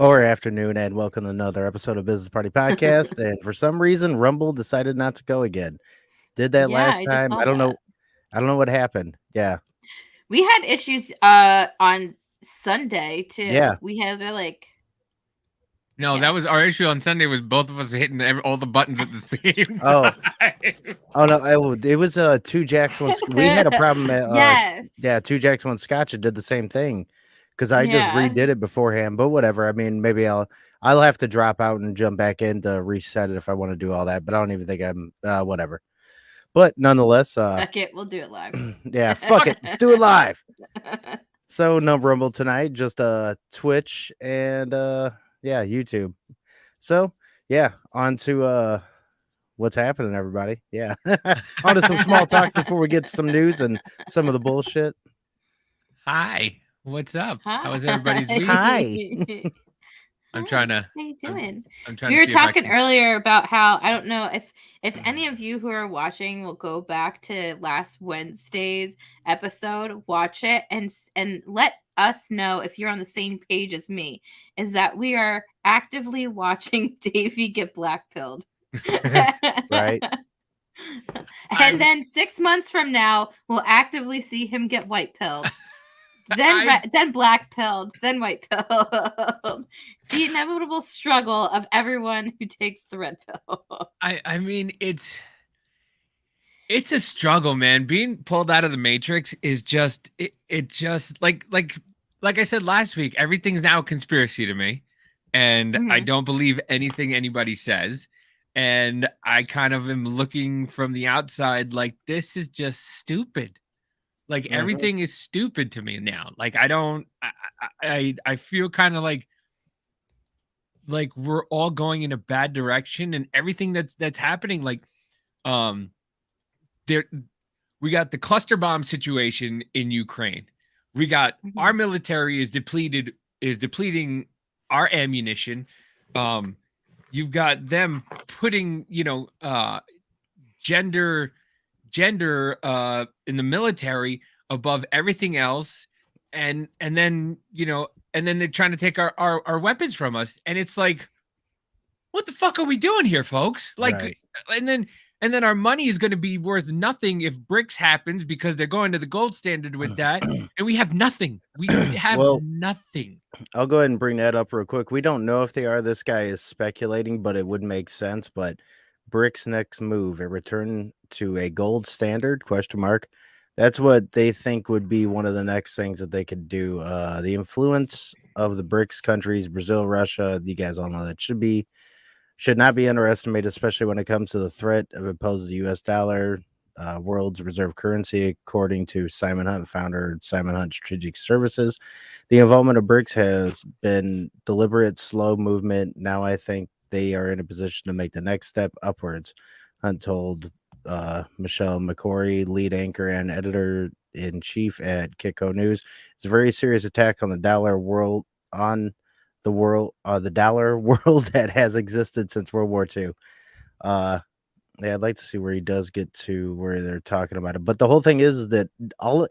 or afternoon, and welcome to another episode of Business Party Podcast. And for some reason, Rumble decided not to go again. Did that Yeah, last I just time? saw I don't that. know. I don't know what happened. Yeah, We had issues on Sunday yeah. too. We had No, yeah. that was our issue on Sunday. Was both of us hitting all the buttons at the same Oh, time. oh no. It was two jacks one. We had a problem at Yes. yeah, two jacks one scotch. It did the same thing because I just Yeah. redid it beforehand. But whatever. I mean, maybe I'll have to drop out and jump back in to reset it if I want to do all that. But I don't even think I'm whatever. But nonetheless, Fuck it, we'll do it live. yeah, fuck it. Let's do it live. So no Rumble tonight, just Twitch and yeah, YouTube. So yeah, on to what's happening, everybody. Yeah. On to some small talk before we get to some news and some of the bullshit. Hi, what's up? Hi. How was everybody's week? Hi. I'm trying to. How you doing? I'm trying We to were see if I talking can. earlier about how I don't know if any of you who are watching will go back to last Wednesday's episode, watch it, and let us know if you're on the same page as me. Is that we are actively watching Davey get blackpilled. Right. And then 6 months from now, we'll actively see him get white pilled. Then black pilled, then white pilled. The inevitable struggle of everyone who takes the red pill. I mean, it's a struggle, man. Being pulled out of the matrix is just it just like I said last week. Everything's now a conspiracy to me, and I don't believe anything anybody says. And I kind of am looking from the outside like this is just stupid. Like everything is stupid to me now. Like I feel kind of like we're all going in a bad direction, and everything that's happening. Like there we got the cluster bomb situation in Ukraine. We got our military is depleting our ammunition. You've got them putting, gender in the military above everything else. And then, and then they're trying to take our weapons from us. And it's like, what the fuck are we doing here, folks? Like, Right. and then our money is going to be worth nothing if BRICS happens because they're going to the gold standard with that, and we have nothing. We have nothing. I'll go ahead and bring that up real quick. We don't know if they are. This guy is speculating, but it would make sense. But BRICS' next move, a return to a gold standard? Question mark. That's what they think would be one of the next things that they could do. The influence of the BRICS countries, Brazil, Russia, you guys all know that should not be underestimated, especially when it comes to the threat of opposed to the U.S. dollar, world's reserve currency, according to Simon Hunt, founder of Simon Hunt Strategic Services. The involvement of BRICS has been deliberate, slow movement. Now I think they are in a position to make the next step upwards, Hunt told Michelle McCory, lead anchor and editor in chief at Kitco News. It's a very serious attack on the dollar world the dollar world that has existed since World War II. Yeah, I'd like to see where he does get to where they're talking about it. But the whole thing is that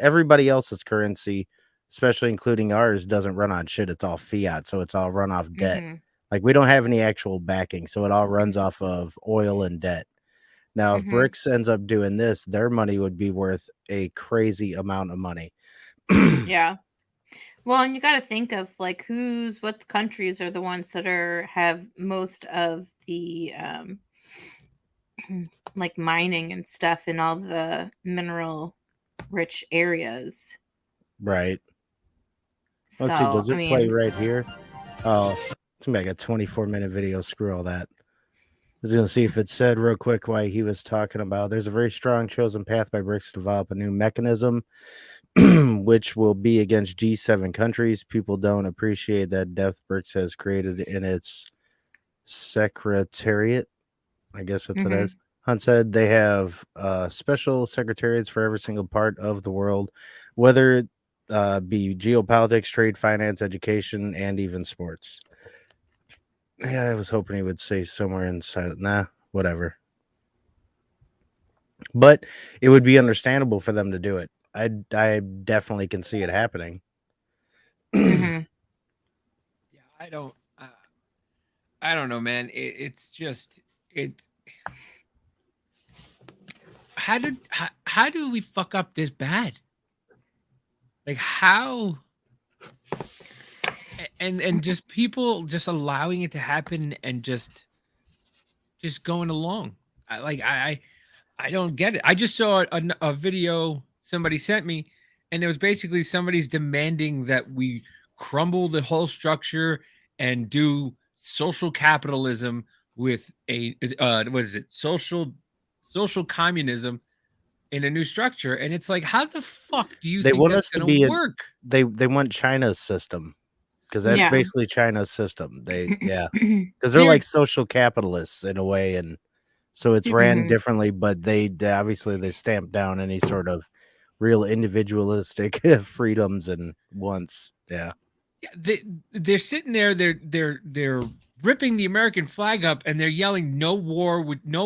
everybody else's currency, especially including ours, doesn't run on shit. It's all fiat, so it's all run off debt. Like we don't have any actual backing, so it all runs off of oil and debt. Now, if BRICS ends up doing this, their money would be worth a crazy amount of money. Yeah. Well, and you got to think of like what countries are the ones that have most of the like mining and stuff in all the mineral rich areas. Right. So, Let's see, does it play right here? Oh, it's gonna be like a 24-minute video. Screw all that. I was gonna see if it said real quick why he was talking about. There's a very strong chosen path by BRICS to develop a new mechanism, which will be against G7 countries. People don't appreciate that depth BRICS has created in its secretariat. I guess that's what it is. Hunt said they have special secretariats for every single part of the world, whether it be geopolitics, trade, finance, education, and even sports. Yeah, I was hoping he would say somewhere inside. Nah, whatever. But it would be understandable for them to do it. I definitely can see it happening. Yeah, I don't. I don't know, man. It's just it. How do we fuck up this bad? Like how? And just people just allowing it to happen and just going along. I don't get it. I just saw a video somebody sent me, and it was basically somebody's demanding that we crumble the whole structure and do social capitalism with a what is it? Social communism in a new structure. And it's like, how the fuck do you They think want that's us to going to be work? they want China's system because that's Yeah. basically China's system. Because they're like social capitalists in a way, and so it's ran Mhm. differently. But they obviously they stamp down any sort of real individualistic freedoms and wants. Yeah. Yeah, they're sitting there. They're ripping the American flag up, and they're yelling no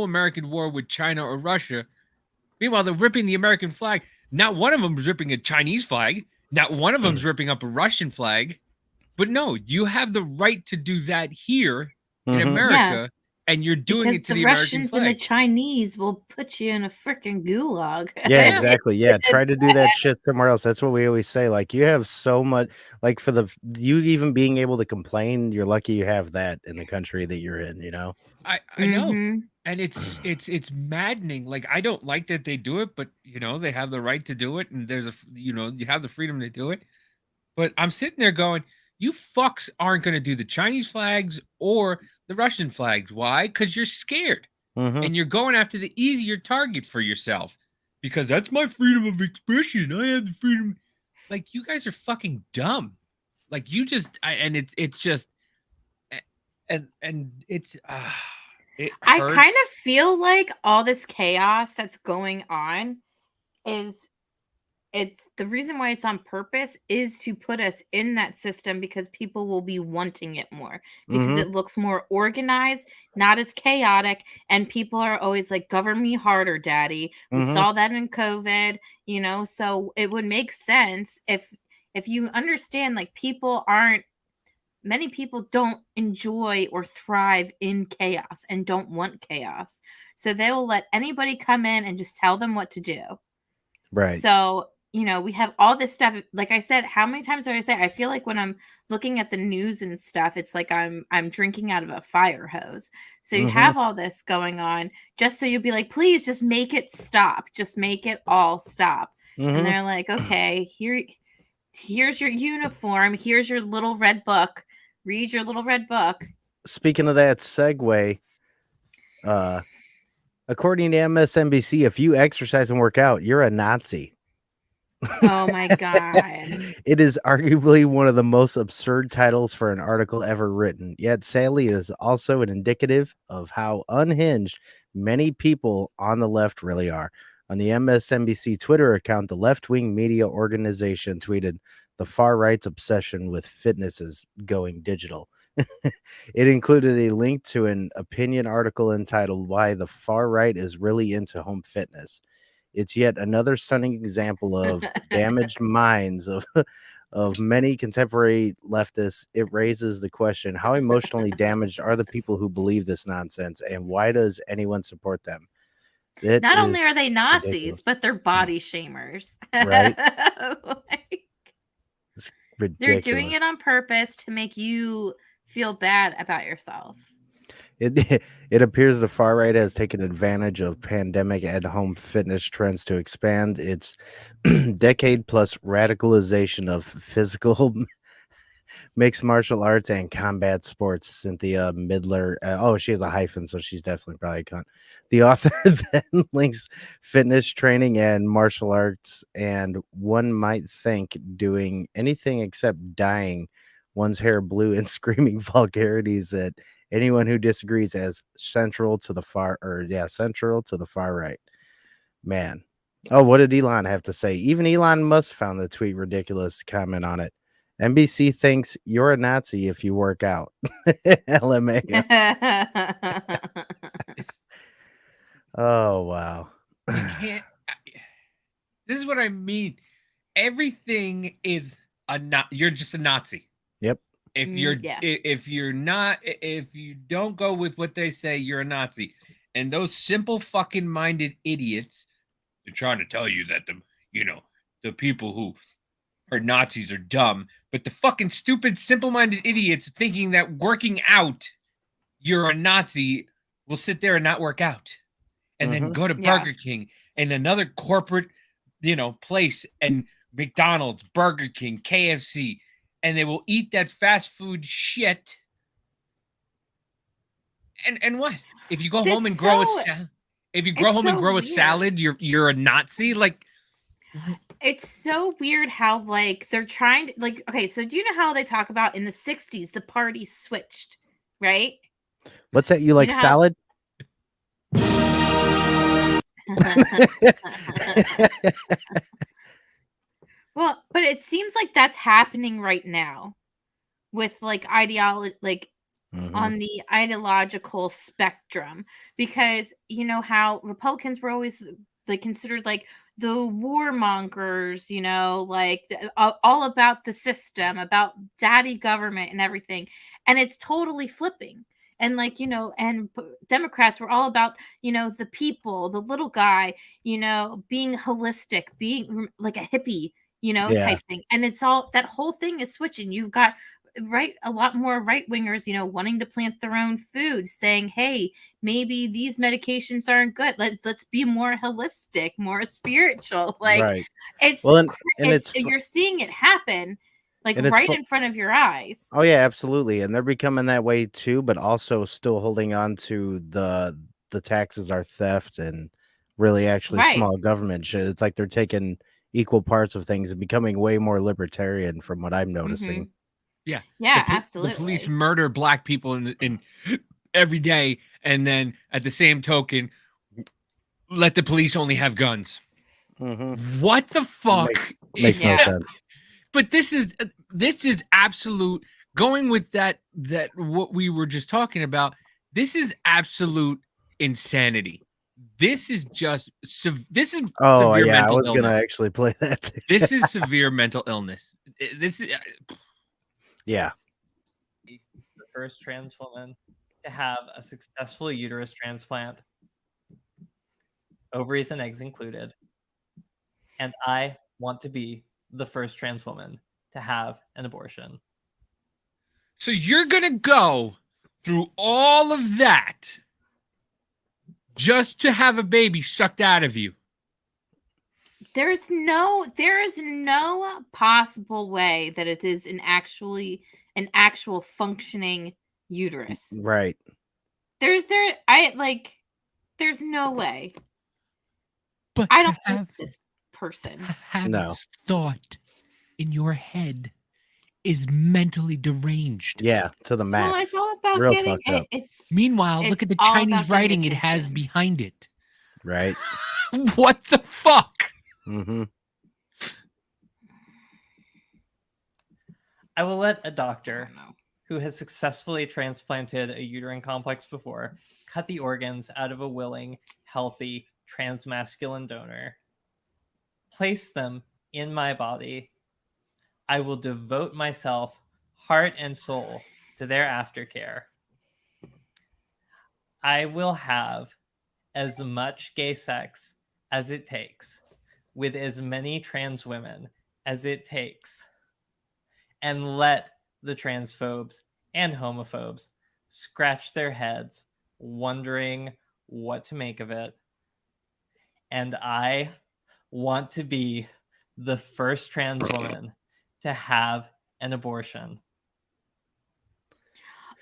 American war with China or Russia. Meanwhile, they're ripping the American flag. Not one of them is ripping a Chinese flag. Not one of them's ripping up a Russian flag. But no, you have the right to do that here in Mm-hmm. America, and you're doing Because it to the the American Russians and the flag. Chinese will put you in a freaking gulag. Yeah, Yeah. exactly. Yeah, try to do that shit somewhere else. That's what we always say. Like you have so much like for you even being able to complain, you're lucky you have that in the country that you're in, you know? I know. Mhm. And it's maddening. Like I don't like that they do it, but they have the right to do it, and there's you have the freedom to do it. But I'm sitting there going, you fucks aren't going to do the Chinese flags or the Russian flags. Why? Because you're scared Mm-hmm. and you're going after the easier target for yourself because that's my freedom of expression. I have the freedom. Like you guys are fucking dumb. Like you just, and it's just, and it's, it I kind hurts. of feel like all this chaos that's going on is it's the reason why it's on purpose is to put us in that system because people will be wanting it more because Mm-hmm. it looks more organized, not as chaotic, and people are always like govern me harder, daddy. We Mm-hmm. saw that in COVID, so it would make sense if you understand like many people don't enjoy or thrive in chaos and don't want chaos. So they will let anybody come in and just tell them what to do. Right. So, we have all this stuff. Like I said, how many times do I say I feel like when I'm looking at the news and stuff, it's like I'm drinking out of a fire hose. So you Mm-hmm. have all this going on just so you'll be like, please just make it stop. Just make it all stop. And Mm-hmm. they're like, okay, here's your uniform. Here's your little red book. Read your little red book. Speaking of that segue, according to MSNBC, if you exercise and work out, you're a Nazi. Oh my God. It is arguably one of the most absurd titles for an article ever written. Yet, sadly, it is also an indicative of how unhinged many people on the left really are. On the MSNBC Twitter account, the left-wing media organization tweeted, "The far right's obsession with fitness is going digital." It included a link to an opinion article entitled "Why the Far Right is Really into Home Fitness." It's yet another stunning example of the damaged minds of many contemporary leftists. It raises the question: how emotionally damaged are the people who believe this nonsense, and why does anyone support them? That Not is only are they Nazis, ridiculous, but they're body shamers. right? Like, It's they're doing ridiculous. it on purpose to make you feel bad about yourself. It it appears the far right has taken advantage of pandemic at home fitness trends to expand its decade plus radicalization of physical mixed martial arts and combat sports. Cynthia Midler. She has a hyphen, so she's definitely probably a cunt. The author then links fitness training and martial arts, and one might think doing anything except dyeing one's hair blue and screaming vulgarities at anyone who disagrees as central to the far right. Man. Oh, what did Elon have to say? Even Elon Musk found the tweet ridiculous. Comment on it. NBC thinks you're a Nazi if you work out. LMAO. It's, Oh, wow. you can't. This is what I mean. Everything is you're just a Nazi. Yep. If you're Yeah. if you don't go with what they say, you're a Nazi. And those simple fucking minded idiots, they're trying to tell you that the people who are Nazis are dumb, but the fucking stupid simple minded idiots thinking that working out you're a Nazi will sit there and not work out. And then go to Yeah. Burger King and another corporate, place and McDonald's, Burger King, KFC, and they will eat that fast food shit. And what? If you go home and grow a salad, you're a Nazi? Like, It's so weird how like they're trying to like okay, so do you know how they talk about in the 60s the party switched, right? What's that? You like know how- salad? Well, but it seems like that's happening right now with like ideology, like on the ideological spectrum, because you know how Republicans were always like considered like the warmongers, like all about the system, about daddy government and everything, and it's totally flipping. And like and Democrats were all about the people, the little guy, being holistic, being like a hippie, Yeah. type thing. And it's all that whole thing is switching. You've got a lot more right wingers, wanting to plant their own food, saying, hey, maybe these medications aren't good. Let's be more holistic, more spiritual. Like Right. it's Well, and you're seeing it happen like and it's right in front of your eyes. Oh yeah, absolutely. And they're becoming that way too, but also still holding on to the taxes are theft and really actually Right. small government shit. It's like they're taking equal parts of things and becoming way more libertarian from what I'm noticing. Yeah. Yeah, The police absolutely. murder black people in every day, and then at the same token, let the police only have guns. What the fuck? Makes no sense. But this is absolute, going with that what we were just talking about. This is absolute insanity. This is just this is severe yeah, I mental was illness. gonna actually play that too. This is severe mental illness. This is Yeah. The first trans woman to have a successful uterus transplant, ovaries and eggs included. And I want to be the first trans woman to have an abortion. So you're going to go through all of that just to have a baby sucked out of you? There is no possible way that it is an actual functioning uterus. Right. There's no way. But I don't have this person. Have No. this thought in your head is mentally deranged. Yeah, to the max. Well, it's all about Real getting fucked up. Meanwhile, look at the all Chinese about writing getting it has attention. behind it. Right. What the fuck? I will let a doctor who has successfully transplanted a uterine complex before cut the organs out of a willing, healthy, transmasculine donor, place them in my body. I will devote myself, heart and soul, to their aftercare. I will have as much gay sex as it takes with as many trans women as it takes, and let the transphobes and homophobes scratch their heads wondering what to make of it. And I want to be the first trans woman to have an abortion.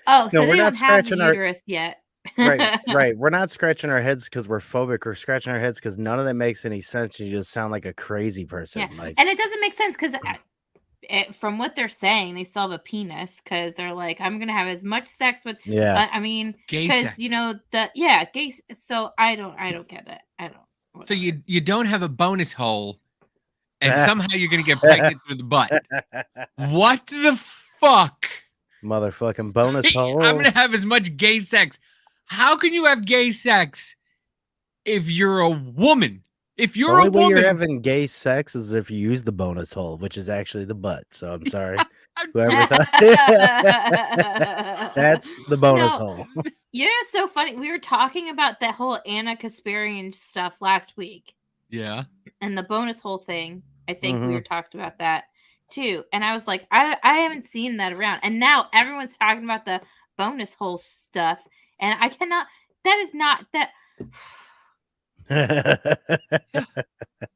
Oh, so No, we're they not don't have the scratching our- uterus yet. Right. We're not scratching our heads because we're phobic. We're scratching our heads because none of that makes any sense. You just sound like a crazy person. Yeah, Like, and it doesn't make sense because from what they're saying, they still have a penis because they're like, I'm gonna have as much sex with. yeah. I mean, Gay because sex. gay. So I don't get it. I don't. So you don't have a bonus hole, and somehow you're gonna get pregnant through the butt. What the fuck? Motherfucking bonus hole. I'm gonna have as much gay sex. How can you have gay sex if you're a woman? If The you're a only way you're woman, having gay sex is if you use the bonus hole, which is actually the butt. So I'm sorry, whoever thought that's the bonus No. hole. You know, it's so funny. We were talking about that whole Anna Kasparian stuff last week, yeah. and the bonus hole thing. I think we Mhm. were talked about that too. And I was like, I haven't seen that around. And now everyone's talking about the bonus hole stuff, and I cannot. That is not that.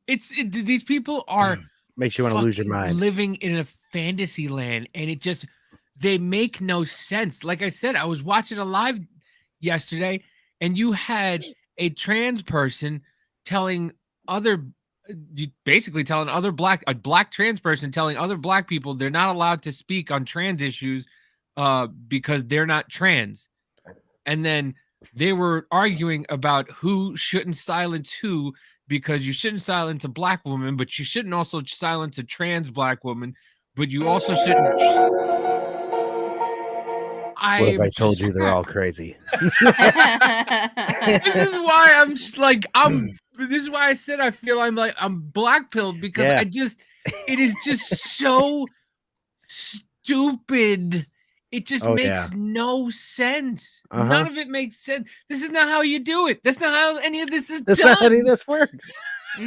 These people are Makes you want to lose your fucking mind. living in a fantasy land, and they make no sense. Like I said, I was watching a live yesterday, and you had a trans person telling basically telling a black trans person telling other black people they're not allowed to speak on trans issues because they're not trans. And then they were arguing about who shouldn't silence who, because you shouldn't silence a black woman, but you shouldn't also silence a trans black woman, but you also shouldn't. What if I told just you they're all crazy? This is why I'm s- like I'm. This is why I said I feel I'm black pilled, because Yeah. it is just so stupid. It just Oh, makes yeah. no sense. Uh-huh. None of it makes sense. This is not how you do it. That's not how any of this is That's done. not how any of this works. All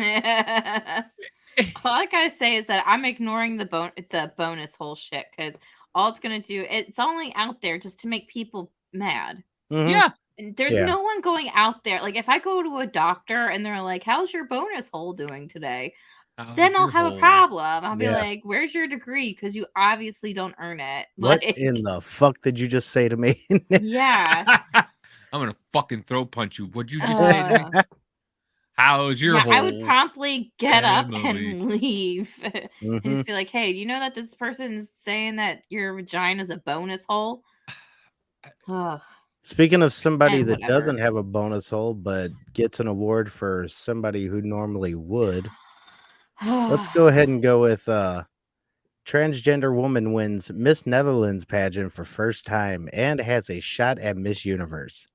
I gotta say is that I'm ignoring the bonus hole shit, because all it's gonna do, it's only out there just to make people mad. Mhm. Yeah. And there's Yeah. no one going out there. Like, if I go to a doctor and they're like, "How's your bonus hole doing today?" Then I'll have a problem. I'll be Yeah. like, "Where's your degree? Because you obviously don't earn it." What Like, in the fuck did you just say to me? yeah. I'm gonna fucking throat punch you. What'd you just say to me? How's your Yeah, hole? I would promptly get up Emily? and leave and Mhm. just be like, "Hey, do you know that this person's saying that your vagina is a bonus hole?" Ugh. Speaking of somebody And that whatever. doesn't have a bonus hole but gets an award for somebody who normally would, let's go ahead and go with transgender woman wins Miss Netherlands pageant for first time and has a shot at Miss Universe.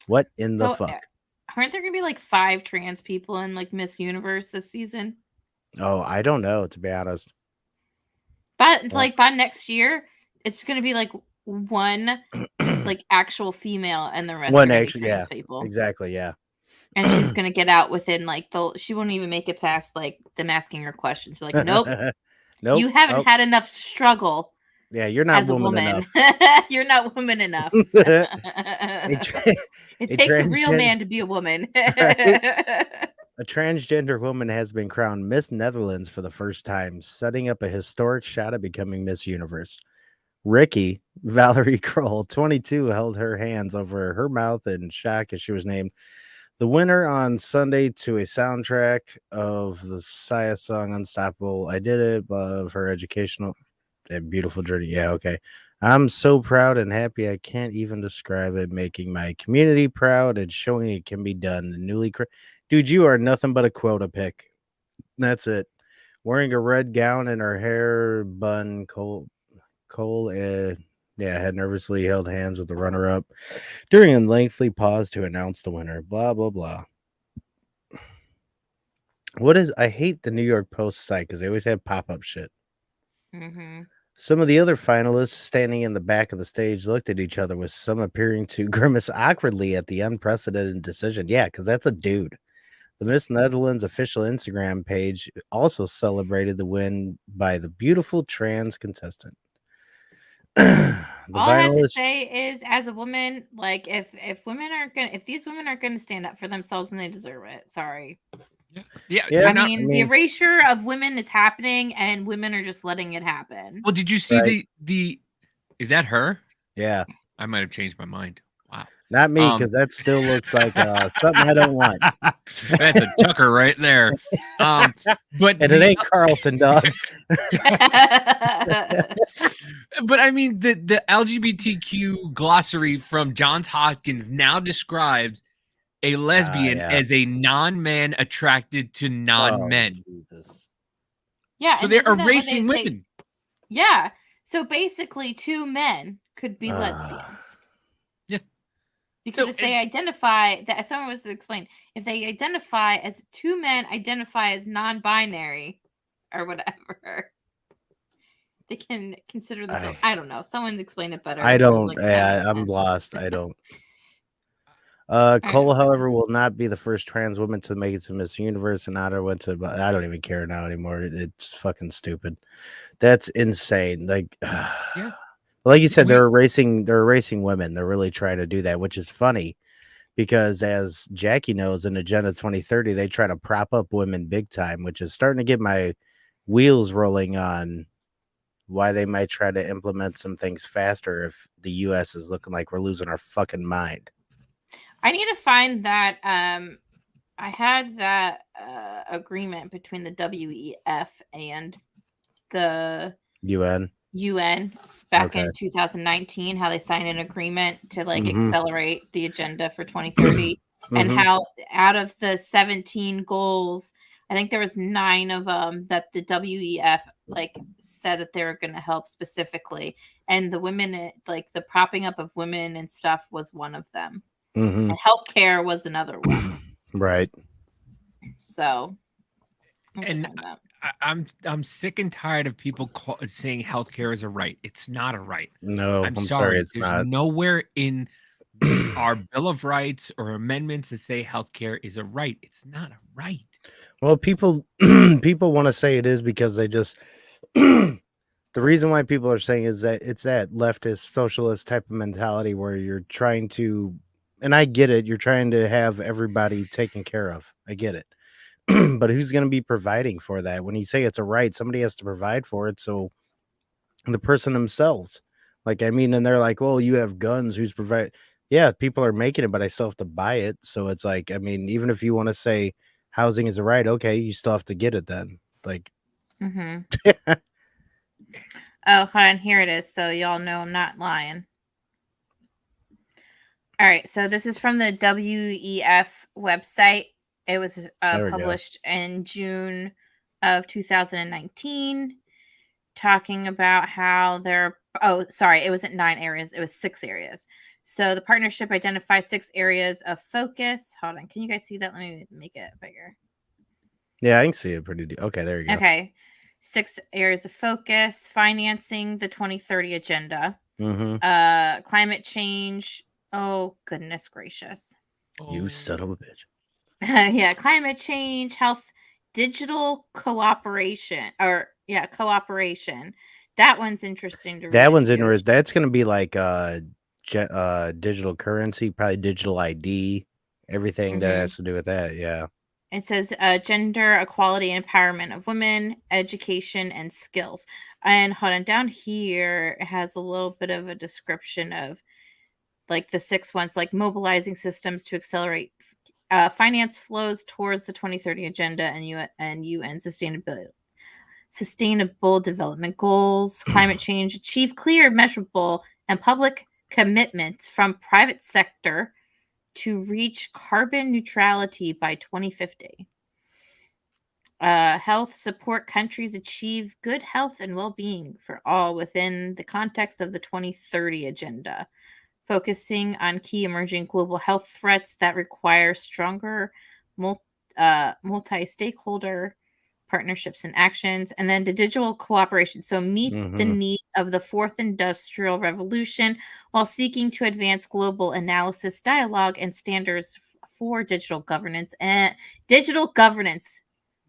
What in the So, fuck? aren't there gonna be like 5 trans people in like Miss Universe this season? Oh, I don't know, to be honest. But Well- like by next year, it's gonna be like one like actual female, and the rest One are gonna be actually, trans yeah, people. exactly, yeah. And she's gonna get out within like she won't even make it past like them asking her questions. You're like, nope, Nope. you haven't Oh, had enough struggle yeah, you're not as a woman woman. enough. You're not woman enough. A It a takes a real transgen- man to be a woman. A transgender woman has been crowned Miss Netherlands for the first time, setting up a historic shot at becoming Miss Universe. Ricky, Valerie Kroll, 22, held her hands over her mouth in shock as she was named the winner on Sunday to a soundtrack of the Sia song Unstoppable. I did it of her educational and beautiful journey. Yeah, okay. I'm so proud and happy I can't even describe it, making my community proud and showing it can be done. The dude, you are nothing but a quota pick. That's it. Wearing a red gown and her hair bun, Cole had nervously held hands with the runner-up during a lengthy pause to announce the winner. Blah blah blah. I hate the New York Post site because they always have pop-up shit. Mm-hmm. Some of the other finalists standing in the back of the stage looked at each other, with some appearing to grimace awkwardly at the unprecedented decision. Yeah, because that's a dude. The Miss Netherlands official Instagram page also celebrated the win by the beautiful trans contestant. All I have to say is, as a woman, like if these women aren't gonna stand up for themselves, then they deserve it. Sorry. Yeah. Yeah, I mean, the erasure of women is happening, and women are just letting it happen. Well, did you see the? Is that her? Yeah. I might have changed my mind. Wow. Not me, because that still looks like something I don't want. That's a Tucker right there. But and it ain't Carlson, dog. But I mean, the LGBTQ glossary from Johns Hopkins now describes a lesbian as a non-man attracted to non-men. Jesus. Yeah, so they're erasing women. Yeah. So basically, 2 men could be lesbians. Yeah. Because So if they identify that, someone was to explain, if they identify as two men, identify as non-binary or whatever, they can consider themselves. I don't know. Someone's explained it better. I was don't. like, that makes I'm sense. lost. I don't. I Cole, know. however, will not be the first trans woman to make it to Miss Universe, and Otter went to. I don't even care now anymore. It's fucking stupid. That's insane. Like, Yeah. like you said, We- they're erasing women. They're really trying to do that, which is funny because, as Jackie knows, in Agenda 2030, they try to prop up women big time, which is starting to get my wheels rolling on why they might try to implement some things faster if the U.S. is looking like we're losing our fucking mind. I need to find that. I had that agreement between the WEF and the UN. UN back Okay. in 2019, how they signed an agreement to like Mhm. accelerate the agenda for 2030, and Mhm. how out of the 17 goals, I think there was 9 of them that the WEF like said that they were going to help specifically, and the women, like the propping up of women and stuff, was one of them, Mhm. and healthcare was another one. Right. So, I have to And find that. I'm sick and tired of people saying healthcare is a right. It's not a right. No, I'm I'm sorry, sorry. it's There's not. nowhere in our Bill of Rights or amendments that say healthcare is a right. It's not a right. Well, people people want to say it is because they just the reason why people are saying is that it's that leftist socialist type of mentality where you're trying to, and I get it, you're trying to have everybody taken care of. I get it. But who's going to be providing for that? When you say it's a right, somebody has to provide for it. So the person themselves, like, I mean, and they're like, well, you have guns, who's provide? Yeah, people are making it, but I still have to buy it. So it's like, I mean, even if you want to say housing is a right, okay, you still have to get it then. Like, Mm-hmm. Oh, hold on. Here it is. So y'all know I'm not lying. All right. So this is from the WEF website. It was There we go. published in June of 2019, talking about how there. Oh, sorry. It wasn't 9 areas. It was 6 areas. So the partnership identifies 6 areas of focus. Hold on. Can you guys see that? Let me make it bigger. Yeah, I can see it pretty. Okay, there you go. Okay. 6 areas of focus: financing the 2030 agenda, Mm-hmm. climate change. Oh, goodness gracious. You son of a bitch. Yeah, climate change, health, digital cooperation, or yeah, cooperation. That one's interesting to read That one's into. interesting. That's gonna be like digital currency, probably digital ID, everything that Mhm. has to do with that. Yeah. It says gender equality and empowerment of women, education and skills. And hold on, down here it has a little bit of a description of like the 6 ones, like mobilizing systems to accelerate finance flows towards the 2030 agenda and UN sustainable development goals, climate change, achieve clear, measurable, and public commitments from private sector to reach carbon neutrality by 2050. Health, support countries achieve good health and well-being for all within the context of the 2030 agenda, focusing on key emerging global health threats that require stronger multi-stakeholder partnerships and actions. And then the digital cooperation. So meet the Mm-hmm. needs of the 4th industrial revolution while seeking to advance global analysis, dialogue, and standards for digital governance and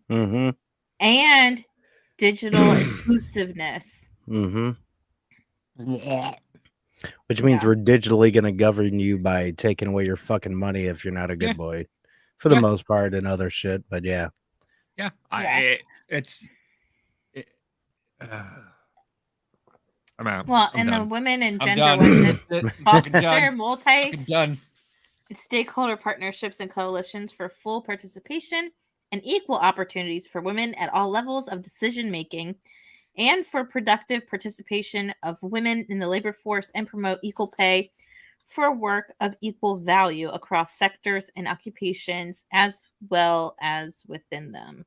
Mm-hmm. and digital inclusiveness. Mm-hmm. Which means Yeah. we're digitally gonna govern you by taking away your fucking money if you're not a good Yeah. boy. For the Yeah. most part and other shit, but yeah. Yeah. Yeah. I'm out. Well, I'm and the done. women and I'm gender done. ones that That's it. Fucking foster done. multi Fucking done. stakeholder partnerships and coalitions for full participation and equal opportunities for women at all levels of decision making, and for productive participation of women in the labor force, and promote equal pay for work of equal value across sectors and occupations as well as within them.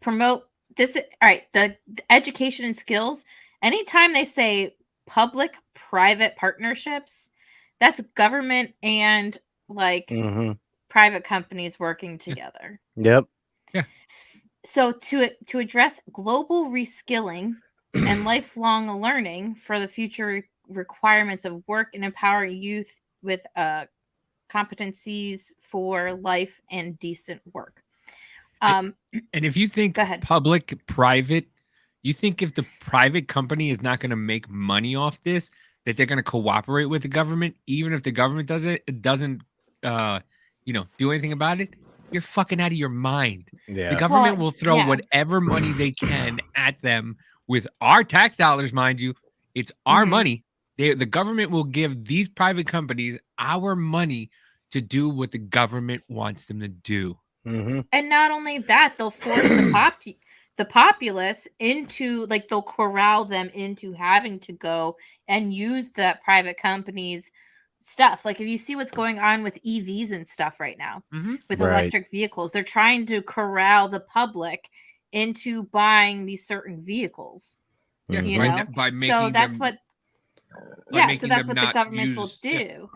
Promote this. All right, the education and skills. Anytime they say public private partnerships, That's government and like Mhm. private companies working together. Yep. So to address global reskilling and lifelong learning for the future requirements of work and empower youth with competencies for life and decent work. And if you think Go ahead. public, private, you think if the private company is not going to make money off this, that they're going to cooperate with the government, even if the government doesn't, do anything about it? You're fucking out of your mind. Yeah. The government Well, will throw yeah. whatever money they can at them with our tax dollars, mind you. It's our Mhm. money. The government will give these private companies our money to do what the government wants them to do. Mhm. And not only that, they'll force the populace into, like, they'll corral them into having to go and use that private company's stuff. Like, if you see what's going on with EVs and stuff right now, Mm-hmm. with Right. electric vehicles, they're trying to corral the public into buying these certain vehicles. Yeah, You Mhm. know, by making so that's them, what. by Yeah, so making that's them what the not governments will use, do.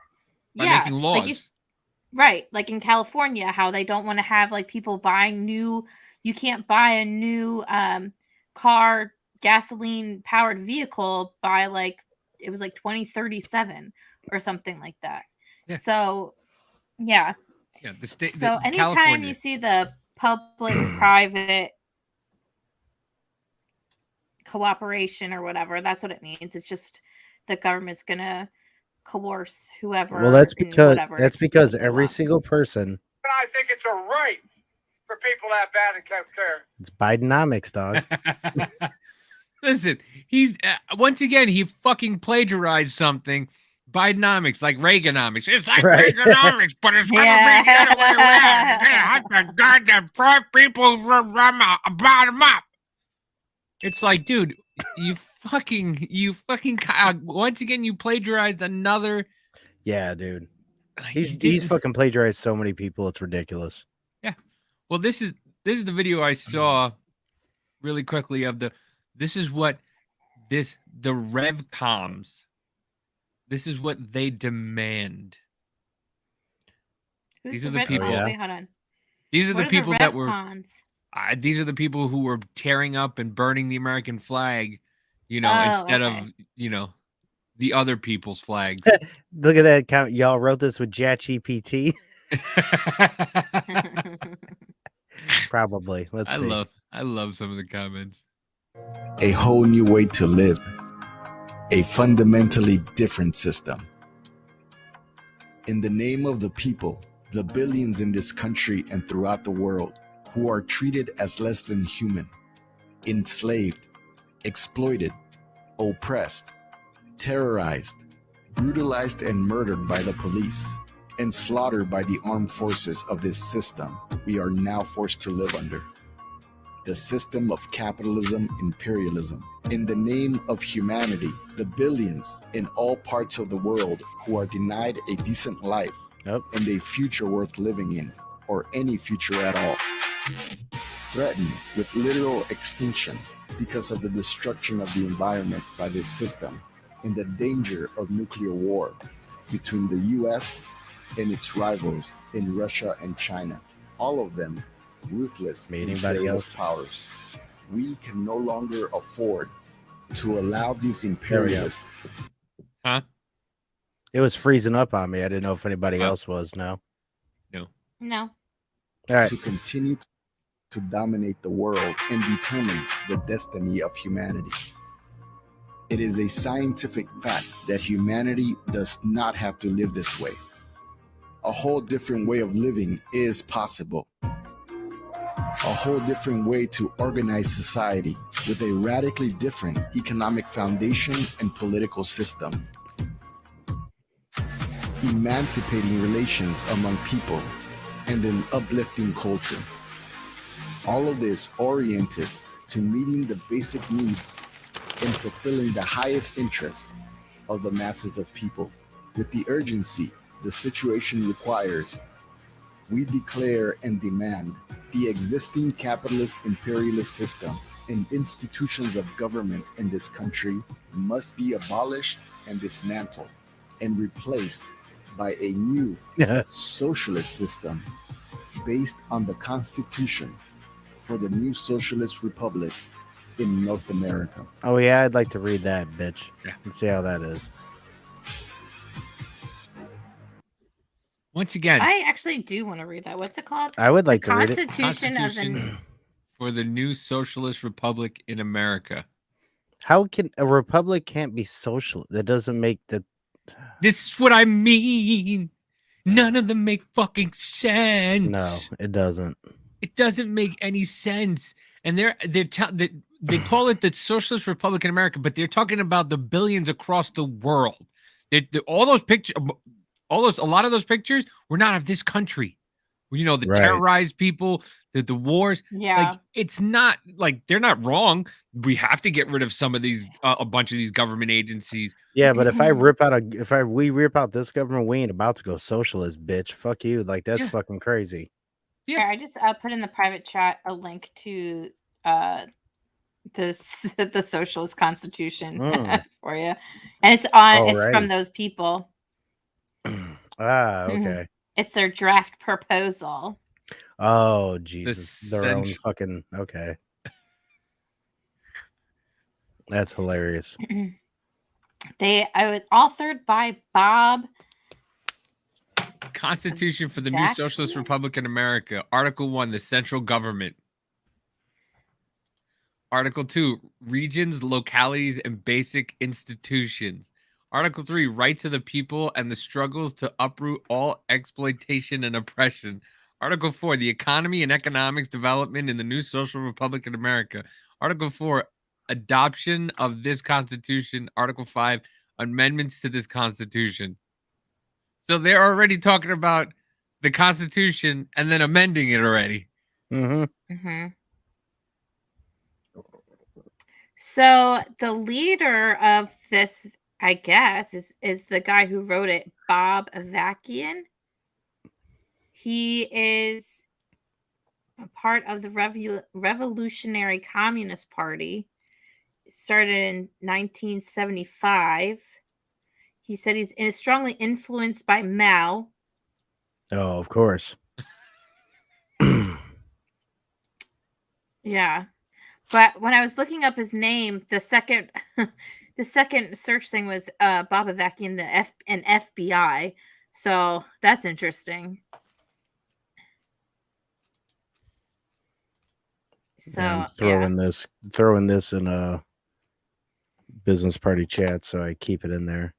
by Yeah, making like laws. right, like in California, how they don't want to have like people buying new. You can't buy a new car, gasoline powered vehicle by like it was like 2037 or something like that. Yeah. So yeah. Yeah, the state, So anytime California. you see the public private cooperation or whatever, that's what it means. It's just the government's gonna coerce whoever. Well, that's in because whatever to do what they every want. single person. I think it's a right for people to have bad and health care. It's Bidenomics, dog. Listen, he's once again he fucking plagiarized something. Bidenomics, like Reaganomics. It's like Right. Reaganomics, but it's gonna be the other way around. You're gonna have to goddamn poor people from bottom up. It's like, dude, you fucking once again you plagiarized another. Yeah, dude. Like, He's fucking plagiarized so many people. It's ridiculous. Yeah. Well, this is the video I saw really quickly of the RevComs. This is what they demand. Who's These are the Red- people. Oh, Yeah. wait, hold on. These are What the people that were. Revcons? These are the people who were tearing up and burning the American flag, Oh, instead okay. of, the other people's flags. Look at that count. Y'all wrote this with ChatGPT. Probably. Let's see. I love some of the comments. A whole new way to live, a fundamentally different system. In the name of the people, the billions in this country and throughout the world who are treated as less than human, enslaved, exploited, oppressed, terrorized, brutalized and murdered by the police, and slaughtered by the armed forces of this system we are now forced to live under. The system of capitalism, imperialism. In the name of humanity, the billions in all parts of the world who are denied a decent life and a future worth living in, or any future at all. Threatened with literal extinction because of the destruction of the environment by this system and the danger of nuclear war between the US and its rivals in Russia and China. All of them ruthless Anybody else? powers. We can no longer afford to allow these imperialists. Huh? It was freezing up on me. I didn't know if anybody else was. No. No. All right. To continue to dominate the world and determine the destiny of humanity. It is a scientific fact that humanity does not have to live this way. A whole different way of living is possible. A whole different way to organize society with a radically different economic foundation and political system. Emancipating relations among people and an uplifting culture. All of this oriented to meeting the basic needs and fulfilling the highest interests of the masses of people. With the urgency the situation requires, we declare and demand the existing capitalist imperialist system and institutions of government in this country must be abolished and dismantled and replaced by a new socialist system based on the Constitution for the new socialist republic in North America. Oh yeah, I'd like to read that, bitch. Yeah. And see how that is. Once again, I actually do want to read that. What's it called? I would like to read it. Constitution as in Constitution for the new socialist republic in America. How can a republic can't be social? That doesn't make the. This is what I mean. None of them make fucking sense. No, it doesn't. It doesn't make any sense. And they call it the Socialist Republic in America, but they're talking about the billions across the world. All those pictures, a lot of those pictures were not of this country. You know, the Right. terrorized people, the wars. yeah. Like, it's not like they're not wrong. We have to get rid of some of these, a bunch of these government agencies. Yeah, but if we rip out this government, we ain't about to go socialist, bitch. Fuck you. Like that's Yeah. fucking crazy. Yeah. Here, I just put in the private chat a link to the Socialist Constitution for you, and it's Alrighty. from those people. Okay. It's their draft proposal. Oh Jesus, their own central- fucking okay. That's hilarious. I was authored by Bob. Constitution for the new Exactly. Socialist Republic in America. Article 1, the central government. Article 2, regions, localities, and basic institutions. Article 3, rights of the people and the struggles to uproot all exploitation and oppression. Article 4, the economy and economics development in the new social republic in America. Article 4, adoption of this constitution. Article 5, amendments to this constitution. So they're already talking about the constitution and then amending it already. Mm-hmm. So the leader of this, I guess, is the guy who wrote it, Bob Avakian. He is a part of the Revolutionary Communist Party. It started in 1975. He said he's strongly influenced by Mao. Oh, of course. Yeah. But when I was looking up his name, the second search thing was Bob Avakian, an FBI. So that's interesting. So I'm throwing this in a business party chat, so I keep it in there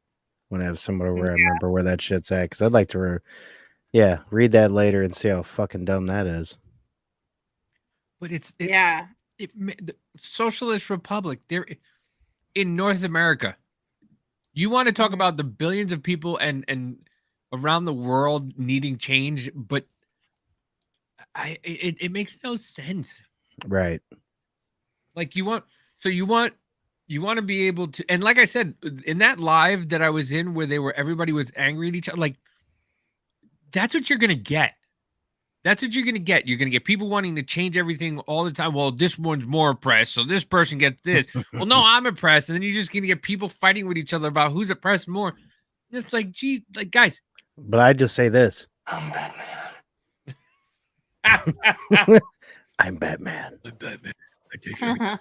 when I have somewhere where I remember where that shit's at. Because I'd like to, read that later and see how fucking dumb that is. But yeah. The Socialist Republic, they're in North America. You want to talk about the billions of people and around the world needing change, but it makes no sense. Right. Like you want to be able to, and like I said, in that live that I was in where everybody was angry at each other, like that's what you're gonna get. That's what you're going to get. You're going to get people wanting to change everything all the time. Well, this one's more oppressed, so this person gets this. Well, no, I'm oppressed. And then you're just going to get people fighting with each other about who's oppressed more. It's like, geez, like, guys. But I just say this. I'm Batman. I'm Batman. I'm Batman. I take everything.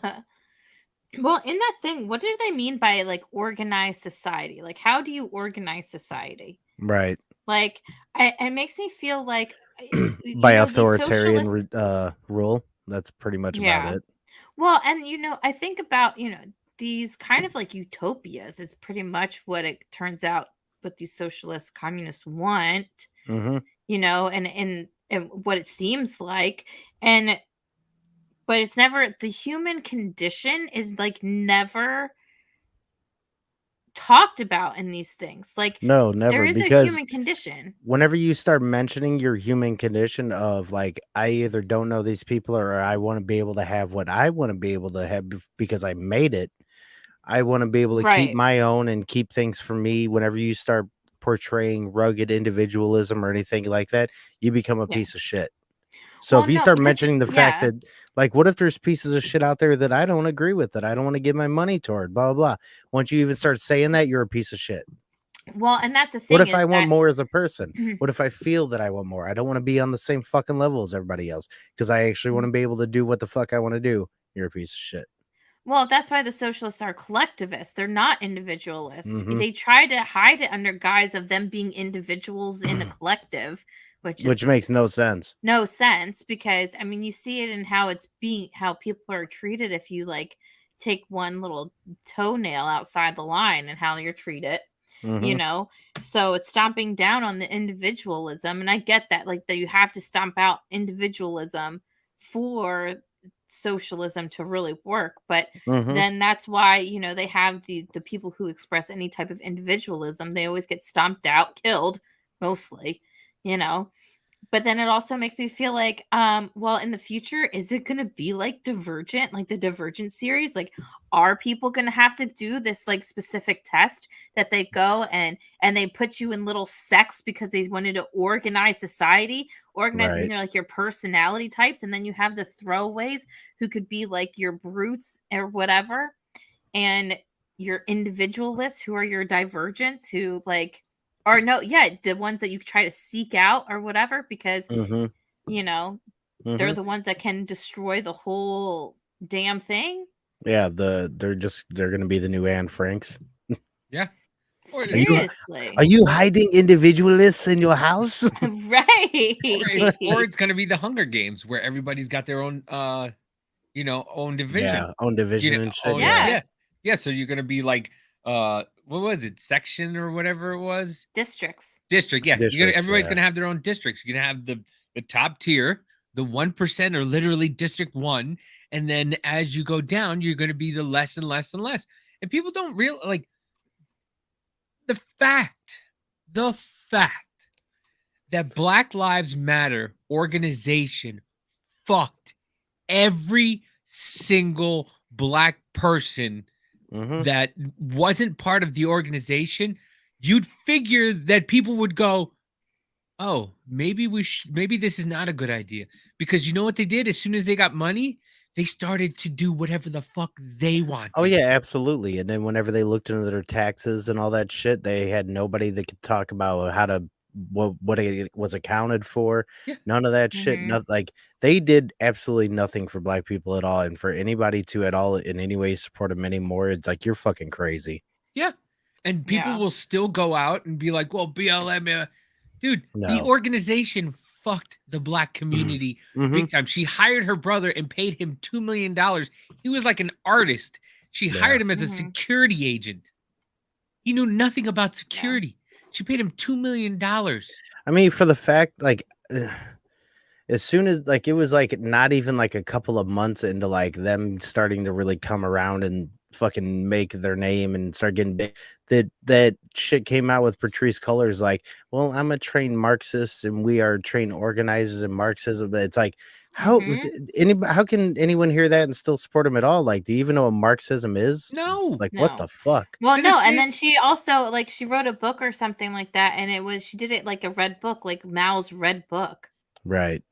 Well, in that thing, what do they mean by like organized society? Like, how do you organize society? Right. Like, it makes me feel like by these authoritarian socialist- rule. That's pretty much about it. Well, and I think about these kind of like utopias. It's pretty much what it turns out what these socialist communists want. Mm-hmm. And what it seems like, but it's never, the human condition is like never talked about in these things. Like, no, never. There is because a human condition. Whenever you start mentioning your human condition of like, I either don't know these people or I want to be able to have what I want to be able to have because I made it. I want to be able to keep my own and keep things for me. Whenever you start portraying rugged individualism or anything like that, you become a piece of shit. So if you start mentioning the fact that, like, what if there's pieces of shit out there that I don't agree with, that I don't want to give my money toward, blah, blah, blah. Once you even start saying that, you're a piece of shit. Well, and that's the thing What if is I want that more as a person? What if I feel that I want more? I don't want to be on the same fucking level as everybody else because I actually want to be able to do what the fuck I want to do. You're a piece of shit. well, that's why the socialists are collectivists. They're not individualists. Mhm. They try to hide it under guise of them being individuals in the collective, which Which is makes no sense. no sense because I mean you see it in how people are treated if you like take one little toenail outside the line and how you're treated, you Mhm. know. So it's stomping down on the individualism, and I get that, like, that you have to stomp out individualism for socialism to really work, but Mhm. then that's why, you know, they have the people who express any type of individualism, they always get stomped out, killed mostly, you know. But then it also makes me feel like, well, in the future, is it going to be like Divergent, like the Divergent series? Like, are people going to have to do this like specific test that they go and they put you in little sects because they wanted to organize society, organizing Right. their like your personality types, and then you have the throwaways who could be like your brutes or whatever, and your individualists who are your divergents who like or no, yeah, the ones that you try to seek out or whatever because Mhm. you know they're Mhm. the ones that can destroy the whole damn thing. Yeah, they're gonna be the new Anne Franks. Yeah. Or Are you Seriously. are you hiding individualists in your house? Right. or it's gonna be the Hunger Games where everybody's got their own own division. Yeah, own division and shit. Own, Yeah. Yeah. yeah. So you're gonna be like what was it? Section or whatever it was? Districts. District, yeah. Districts, Everybody's yeah. gonna have their own districts. You're gonna have the top tier, the 1% are literally district 1, and then as you go down, you're gonna be the less and less and less. And people don't real like the fact that Black Lives Matter organization fucked every single black person Mhm. that wasn't part of the organization, you'd figure that people would go, "Oh, maybe maybe this is not a good idea." Because you know what they did? As soon as they got money, they started to do whatever the fuck they wanted. Oh yeah, absolutely. And then whenever they looked into their taxes and all that shit, they had nobody that could talk about how to what it was accounted for. Yeah. None of that shit. Mhm. Not like they did absolutely nothing for black people at all. And for anybody to at all in any way support them anymore, it's like you're fucking crazy. Yeah. And people Yeah. will still go out and be like, well, BLM, dude, the No. organization fucked the black community Mhm. big time. She hired her brother and paid him $2 million. He was like an artist. She Yeah. hired him as a Mhm. security agent. He knew nothing about security. She paid him $2 million. I mean, for the fact like as soon as like it was like not even like a couple of months into like them starting to really come around and fucking make their name and start getting big, that shit came out with Patrice Cullors like, well, I'm a trained Marxist and we are trained organizers in Marxism. But it's like Mhm. how can anyone hear that and still support him at all? Like, do you even know what Marxism is? No. Like, what No. the fuck? Well, They're the no, and same- then she also like she wrote a book or something like that, and she did it like a red book, like Mao's red book. Right.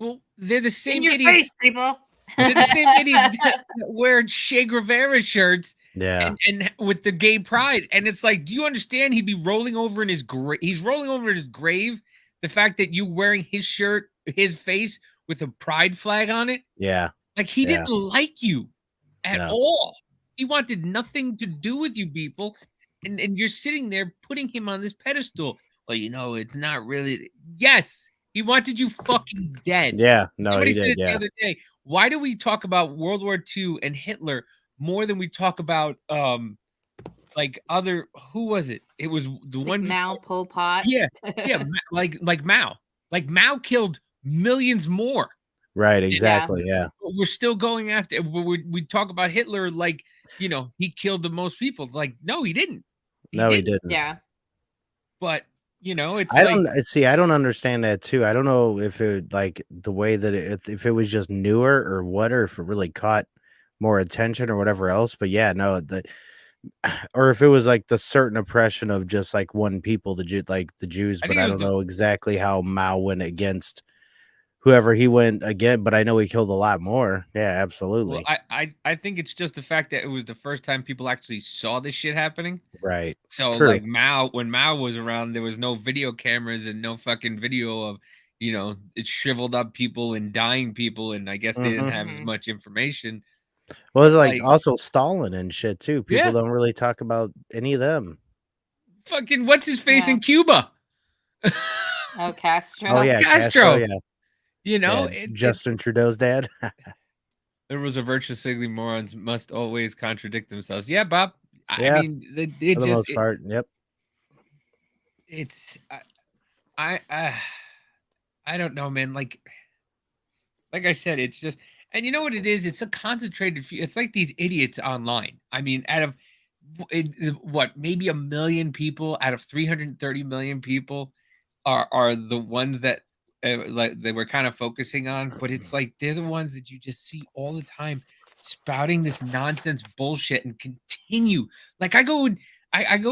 Well, they're the In same your idiots. face, people. They're the same idiots that wear Che Guevara shirts Yeah. and with the gay pride. And it's like, do you understand? He'd be rolling over in his grave. He's rolling over in his grave. The fact that you wearing his shirt, his face with a pride flag on it, Yeah. like he Yeah. didn't like you at No. all. He wanted nothing to do with you people. And you're sitting there putting him on this pedestal. Well, it's not really. Yes, he wanted you fucking dead. Yeah. No, Somebody he said did. it the Yeah. other day. Why do we talk about World War II and Hitler more than we talk about like other who was it? It was the Like one Mao, Pol Pot. Yeah, like Mao. Like Mao killed millions more. Right. Exactly. Yeah. But we're still going after we talk about Hitler like, he killed the most people. Like, no, he didn't. No, he didn't. Yeah. But it's I like don't see. I don't understand that too. I don't know if it like the way that if it was just newer or what, or if it really caught more attention or whatever else. But yeah, no, or if it was like the certain oppression of just like one people, like the Jews. I But think it I was don't know exactly how Mao went against whoever he went again, but I know he killed a lot more. Yeah, absolutely. Well, I think it's just the fact that it was the first time people actually saw this shit happening. Right. So True. like when Mao was around, there was no video cameras and no fucking video of, it shriveled up people and dying people, and I guess they didn't have as much information. Well, it's But, like also Stalin and shit too. People Yeah. don't really talk about any of them. Fucking what's his face Yeah. in Cuba? Oh, Castro. Oh yeah, Castro. yeah. Yeah, Justin Trudeau's dad. there was a virtuous sigly morons must always contradict themselves. Yeah, Bob. Yeah, I mean, For the most part. Yep. It's I don't know, man. Like I said, it's just, and you know what it is? It's a concentrated few. It's like these idiots online. I mean, out of what, maybe 1 million people out of 330 million people are the ones that like they were kind of focusing on, but it's like they're the ones that you just see all the time spouting this nonsense bullshit and continue. Like I go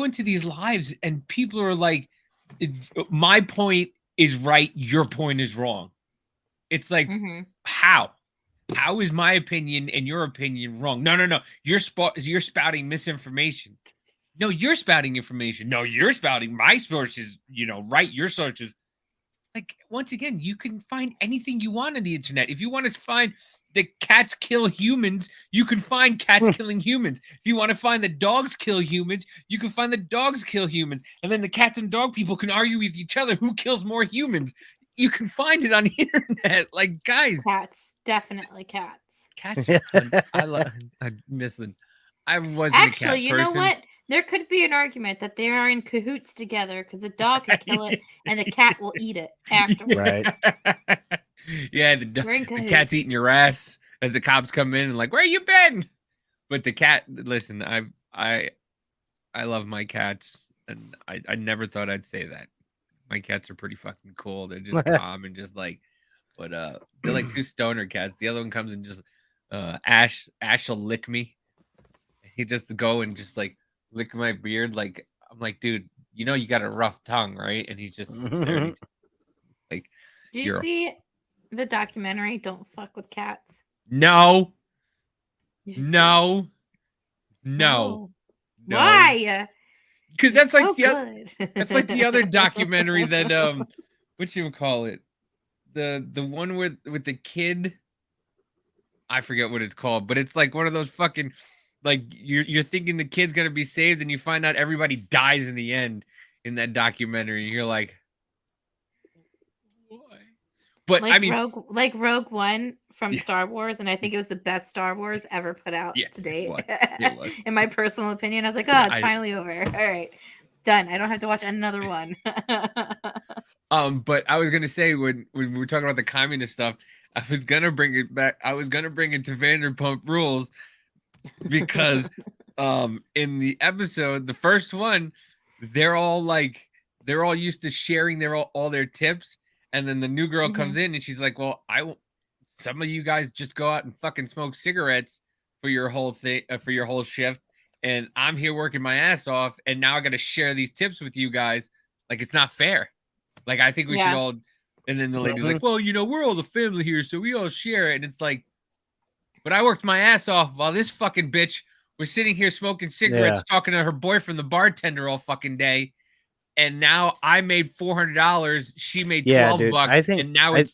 into these lives and people are like, my point is right, your point is wrong. It's like, how is my opinion and your opinion wrong? No. You're spouting misinformation. No, you're spouting information. No, you're spouting my sources, right? Your sources. Like, once again, you can find anything you want on the internet. If you want to find the cats kill humans, you can find cats killing humans. If you want to find the dogs kill humans, you can find the dogs kill humans. And then the cats and dog people can argue with each other who kills more humans. You can find it on the internet. Like, guys. Cats. Definitely cats. Cats are fun. I miss them. I wasn't Actually, a cat you person. know what? There could be an argument that they are in cahoots together because the dog can kill it and the cat will eat it afterwards. Right. Yeah, the cat's eating your ass as the cops come in and like, where you been? But the cat, listen, I love my cats, and I never thought I'd say that. My cats are pretty fucking cool. They're just calm and just like, but they're like two stoner cats. The other one comes and just Ash will lick me. He just go and just like lick my beard. Like, I'm like, dude, you got a rough tongue, right? And he's just like, did you see the documentary Don't Fuck with Cats? No. Why? Because that's so like that's like the other documentary that what you call it, the one with the kid. I forget what it's called, but it's like one of those fucking, like, you're thinking the kid's gonna be saved, and you find out everybody dies in the end in that documentary. And you're like, why? But like, I mean, Rogue One from Star Wars, and I think it was the best Star Wars ever put out to date. It was. In my personal opinion, I was like, oh, it's finally over. All right, done. I don't have to watch another one. But I was gonna say, when we were talking about the communist stuff, I was gonna bring it back. I was gonna bring it to Vanderpump Rules, because in the episode, the first one, they're all used to sharing all their tips, and then the new girl comes in and she's like, well, some of you guys just go out and fucking smoke cigarettes for your whole thing, for your whole shift, and I'm here working my ass off, and now I got to share these tips with you guys. Like, it's not fair. Like, I think we should all. And then the lady's like, well, we're all the family here, so we all share it. And it's like, but I worked my ass off while this fucking bitch was sitting here smoking cigarettes, talking to her boyfriend, the bartender, all fucking day. And now I made $400. She made $12, and now I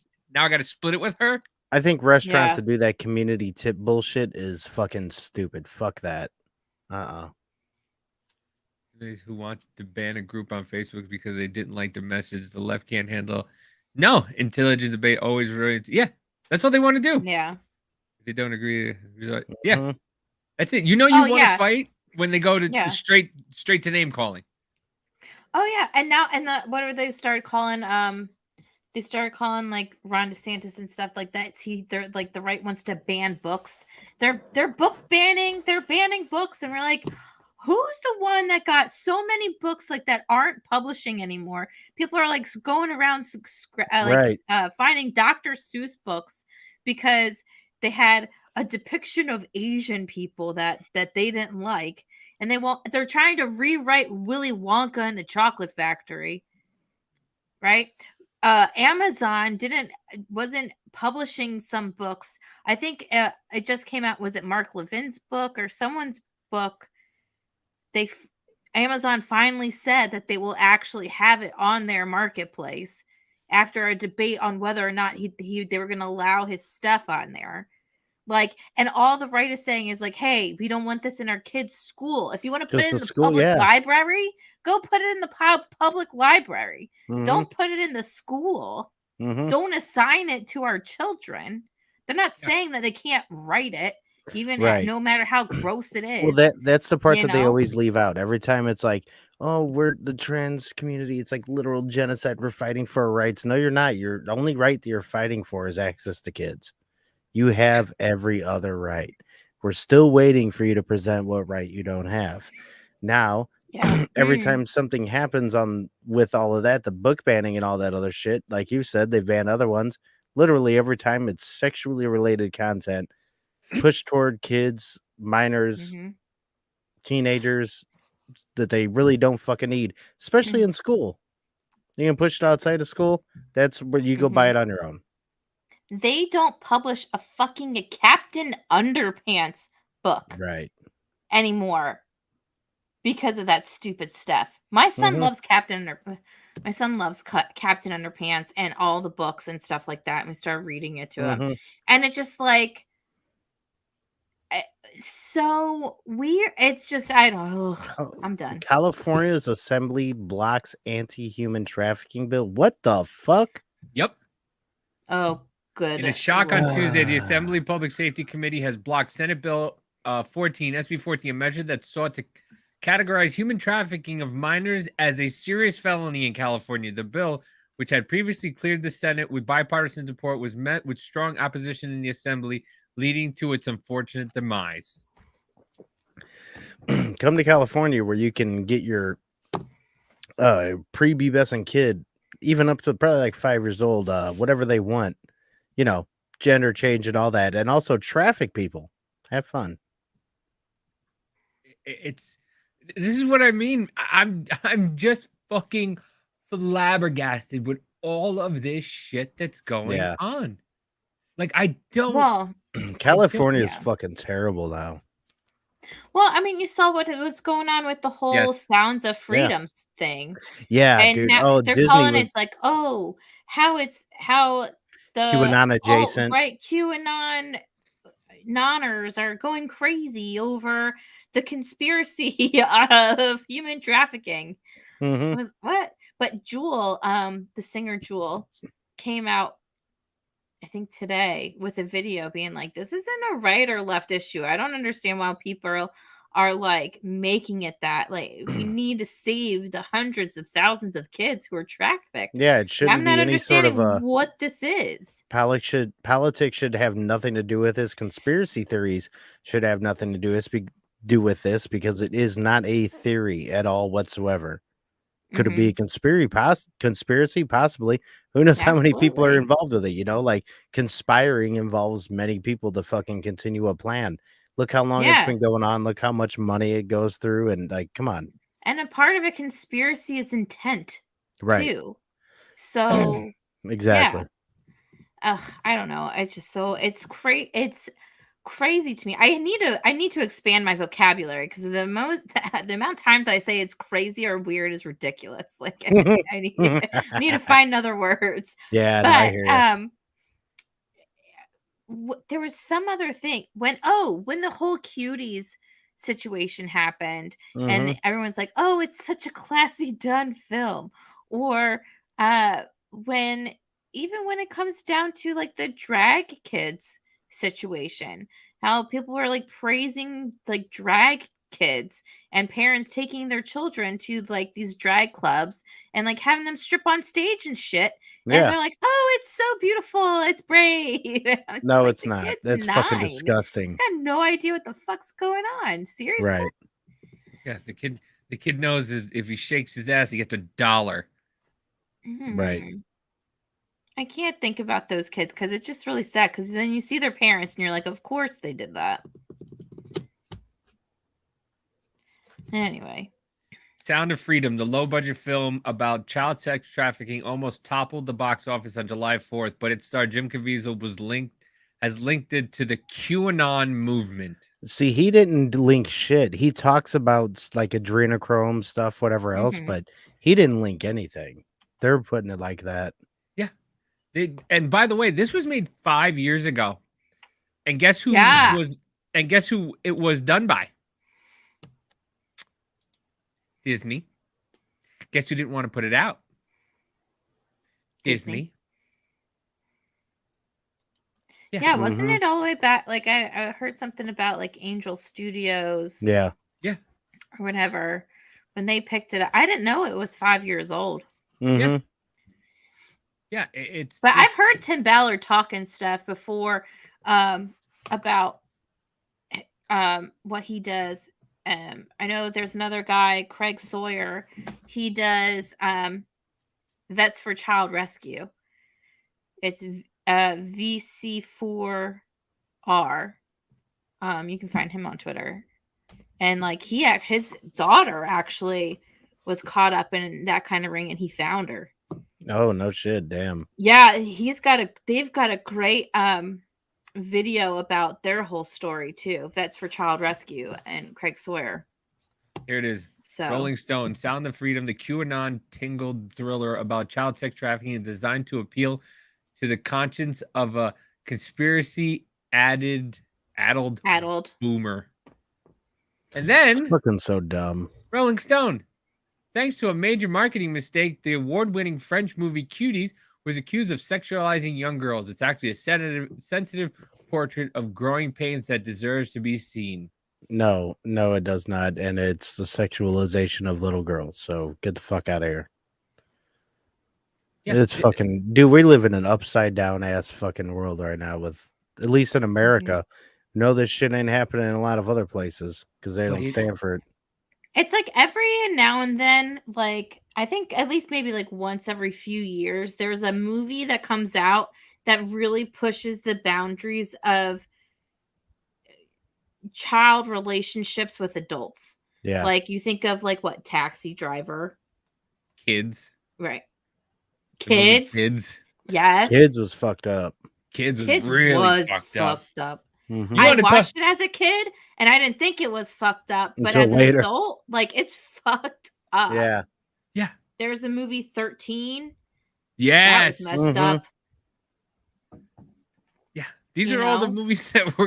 got to split it with her. I think restaurants that do that community tip bullshit is fucking stupid. Fuck that. Who want to ban a group on Facebook because they didn't like the message the left can't handle. No, intelligent debate always relates. Yeah, that's all they want to do. Yeah. If they don't agree. Yeah. That's it. You want to fight when they go to straight to name calling. Oh yeah. And now, what are they started calling? They started calling like Ron DeSantis and stuff like that. They're like the right ones to ban books. They're book banning. They're banning books, and we're like, who's the one that got so many books like that aren't publishing anymore? People are like going around finding Dr. Seuss books because they had a depiction of Asian people that they didn't like, and they're trying to rewrite Willy Wonka and the Chocolate Factory, right? Amazon wasn't publishing some books. I think it just came out. Was it Mark Levin's book or someone's book? Amazon finally said that they will actually have it on their marketplace after a debate on whether or not they were going to allow his stuff on there. Like, and all the right is saying is like, hey, we don't want this in our kids' school. If you want to put Just it the in the school, public yeah. library, go put it in the public library. Mhm. Don't put it in the school. Mhm. Don't assign it to our children. They're not Yeah. saying that they can't write it, even Right. no matter how gross it is. Well, that's the part you that they know? always leave out. Every time it's like, oh, we're the trans community. It's like literal genocide. We're fighting for our rights. No, you're not. The only right that you're fighting for is access to kids. You have every other right. We're still waiting for you to present what right you don't have. Now, Yeah. every time something happens with all of that, the book banning and all that other shit, like you said, they've banned other ones. Literally every time it's sexually related content pushed toward kids, minors, Mhm. teenagers that they really don't fucking need, especially in school. You can push it outside of school. That's where you go buy it on your own. They don't publish a fucking Captain Underpants book Right. anymore because of that stupid stuff. My son loves Captain Underpants and all the books and stuff like that. And we started reading it to him, and it's just like so weird. It's just I don't know. I'm done. California's assembly blocks anti-human trafficking bill. What the fuck? Yep. Oh, good. In a shock on Tuesday, the Assembly Public Safety Committee has blocked Senate Bill 14, SB 14, a measure that sought to categorize human trafficking of minors as a serious felony in California. The bill, which had previously cleared the Senate with bipartisan support, was met with strong opposition in the Assembly, leading to its unfortunate demise. Come to California where you can get your prepubescent kid, even up to probably like 5 years old, whatever they want, gender change and all that, and also traffic people. Have fun. This is what I mean. I'm just fucking flabbergasted with all of this shit that's going on. Like, I don't. Well, California is fucking terrible now. Well, I mean, you saw what's going on with the whole Sounds of Freedom thing. Yeah, and dude. now they're Disney calling was it's like, how the QAnon adjacent. right, QAnon noners are going crazy over the conspiracy of human trafficking. What? But Jewel, the singer Jewel, came out, I think today, with a video being like, this isn't a right or left issue. I don't understand why people are like making it that. Like, we need to save the hundreds of thousands of kids who are trafficked. Yeah, it shouldn't I'm be not any sort of understanding what this is. Politics should have nothing to do with this. Conspiracy theories should have nothing to do with this because it is not a theory at all whatsoever. Could it be a conspiracy? Possibly. Who knows how many people are involved with it? Like conspiring involves many people to fucking continue a plan. Look how long it's been going on. Look how much money it goes through. And like, come on. And a part of a conspiracy is intent, too. So exactly. Yeah. I don't know. It's just it's crazy. It's crazy to me. I need to expand my vocabulary because the amount of times I say it's crazy or weird is ridiculous. Like I need to find other words. Yeah, but no, I hear there was some other thing when the whole cuties situation happened and everyone's like, oh, it's such a classy done film, or when it comes down to like the drag kids situation, how people were like praising like drag kids and parents taking their children to like these drag clubs and like having them strip on stage and shit. And they're like, oh, it's so beautiful, it's brave. No, like, it's not. Kid's That's 9. fucking disgusting. He's got no idea what the fuck's going on. Seriously. Right. Yeah, the kid knows if he shakes his ass, he gets $1. Right. I can't think about those kids because it's just really sad because then you see their parents and you're like, of course they did that. Anyway. Sound of Freedom, the low-budget film about child sex trafficking, almost toppled the box office on July 4th, but its star Jim Caviezel has linked it to the QAnon movement. See, he didn't link shit. He talks about like adrenochrome stuff, whatever else, Mhm. but he didn't link anything. They're putting it like that. And by the way, this was made 5 years ago. And guess who Yeah. it was done by? Disney. Guess who didn't want to put it out? Disney. Yeah, wasn't Mhm. it all the way back? Like I heard something about like Angel Studios Yeah. or whatever when they picked it up. I didn't know it was 5 years old. Mhm. Yeah, it's But just- I've heard Tim Ballard talking stuff before about what he does. I know there's another guy, Craig Sawyer. He does Vets for Child Rescue. It's VC4R. You can find him on Twitter. And like his daughter actually was caught up in that kind of ring, and he found her. Oh, no shit. Damn. Yeah, they've got a great video about their whole story too. Vets for Child Rescue and Craig Sawyer. Here it is. So Rolling Stone, Sound of Freedom, the QAnon tingled thriller about child sex trafficking is designed to appeal to the conscience of a conspiracy addled boomer. And It's then fucking so dumb. Rolling Stone, thanks to a major marketing mistake, the award-winning French movie Cuties was accused of sexualizing young girls. It's actually a sensitive portrait of growing pains that deserves to be seen. No, it does not. And it's the sexualization of little girls. So get the fuck out of here. Yeah, It's fucking, dude, we live in an upside down ass fucking world right now with, at least in America. No, this shit ain't happening in a lot of other places because they Well, don't it- stand for it. it's like every now and then, like I think at least maybe like once every few years, there's a movie that comes out that really pushes the boundaries of child relationships with adults. Yeah. Like you think of like what Taxi Driver, Kids. right? The movie Kids, Kids. yes. Kids was fucked up. Kids was Kids really was fucked up. Mhm. You I wanna talk- watched it as a kid, and I didn't think it was fucked up. But Until as later. an adult, like it's fucked up. Yeah. There's a movie 13. Yes. That was messed up. Yeah. These You are all the know? movies that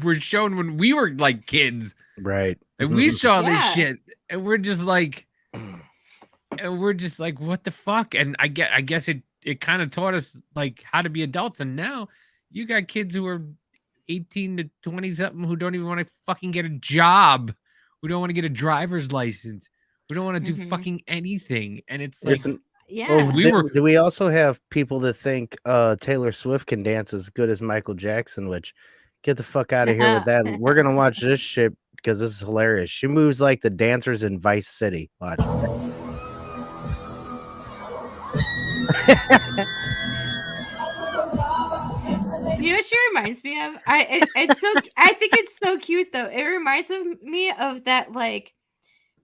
were shown when we were like kids. Right. And we saw Yeah. this shit. And we're just like what the fuck? And I guess it kind of taught us like how to be adults. And now you got kids who are 18 to 20 something who don't even want to fucking get a job, who don't want to get a driver's license, who don't want to do Mhm. fucking anything. And it's like, Yeah. Oh, We do, were- do we also have people that think Taylor Swift can dance as good as Michael Jackson? Which, get the fuck out of here with that. We're gonna watch this shit because this is hilarious. She moves like the dancers in Vice City. Watch. You know what she reminds me of? I think it's so cute though. It reminds me of that like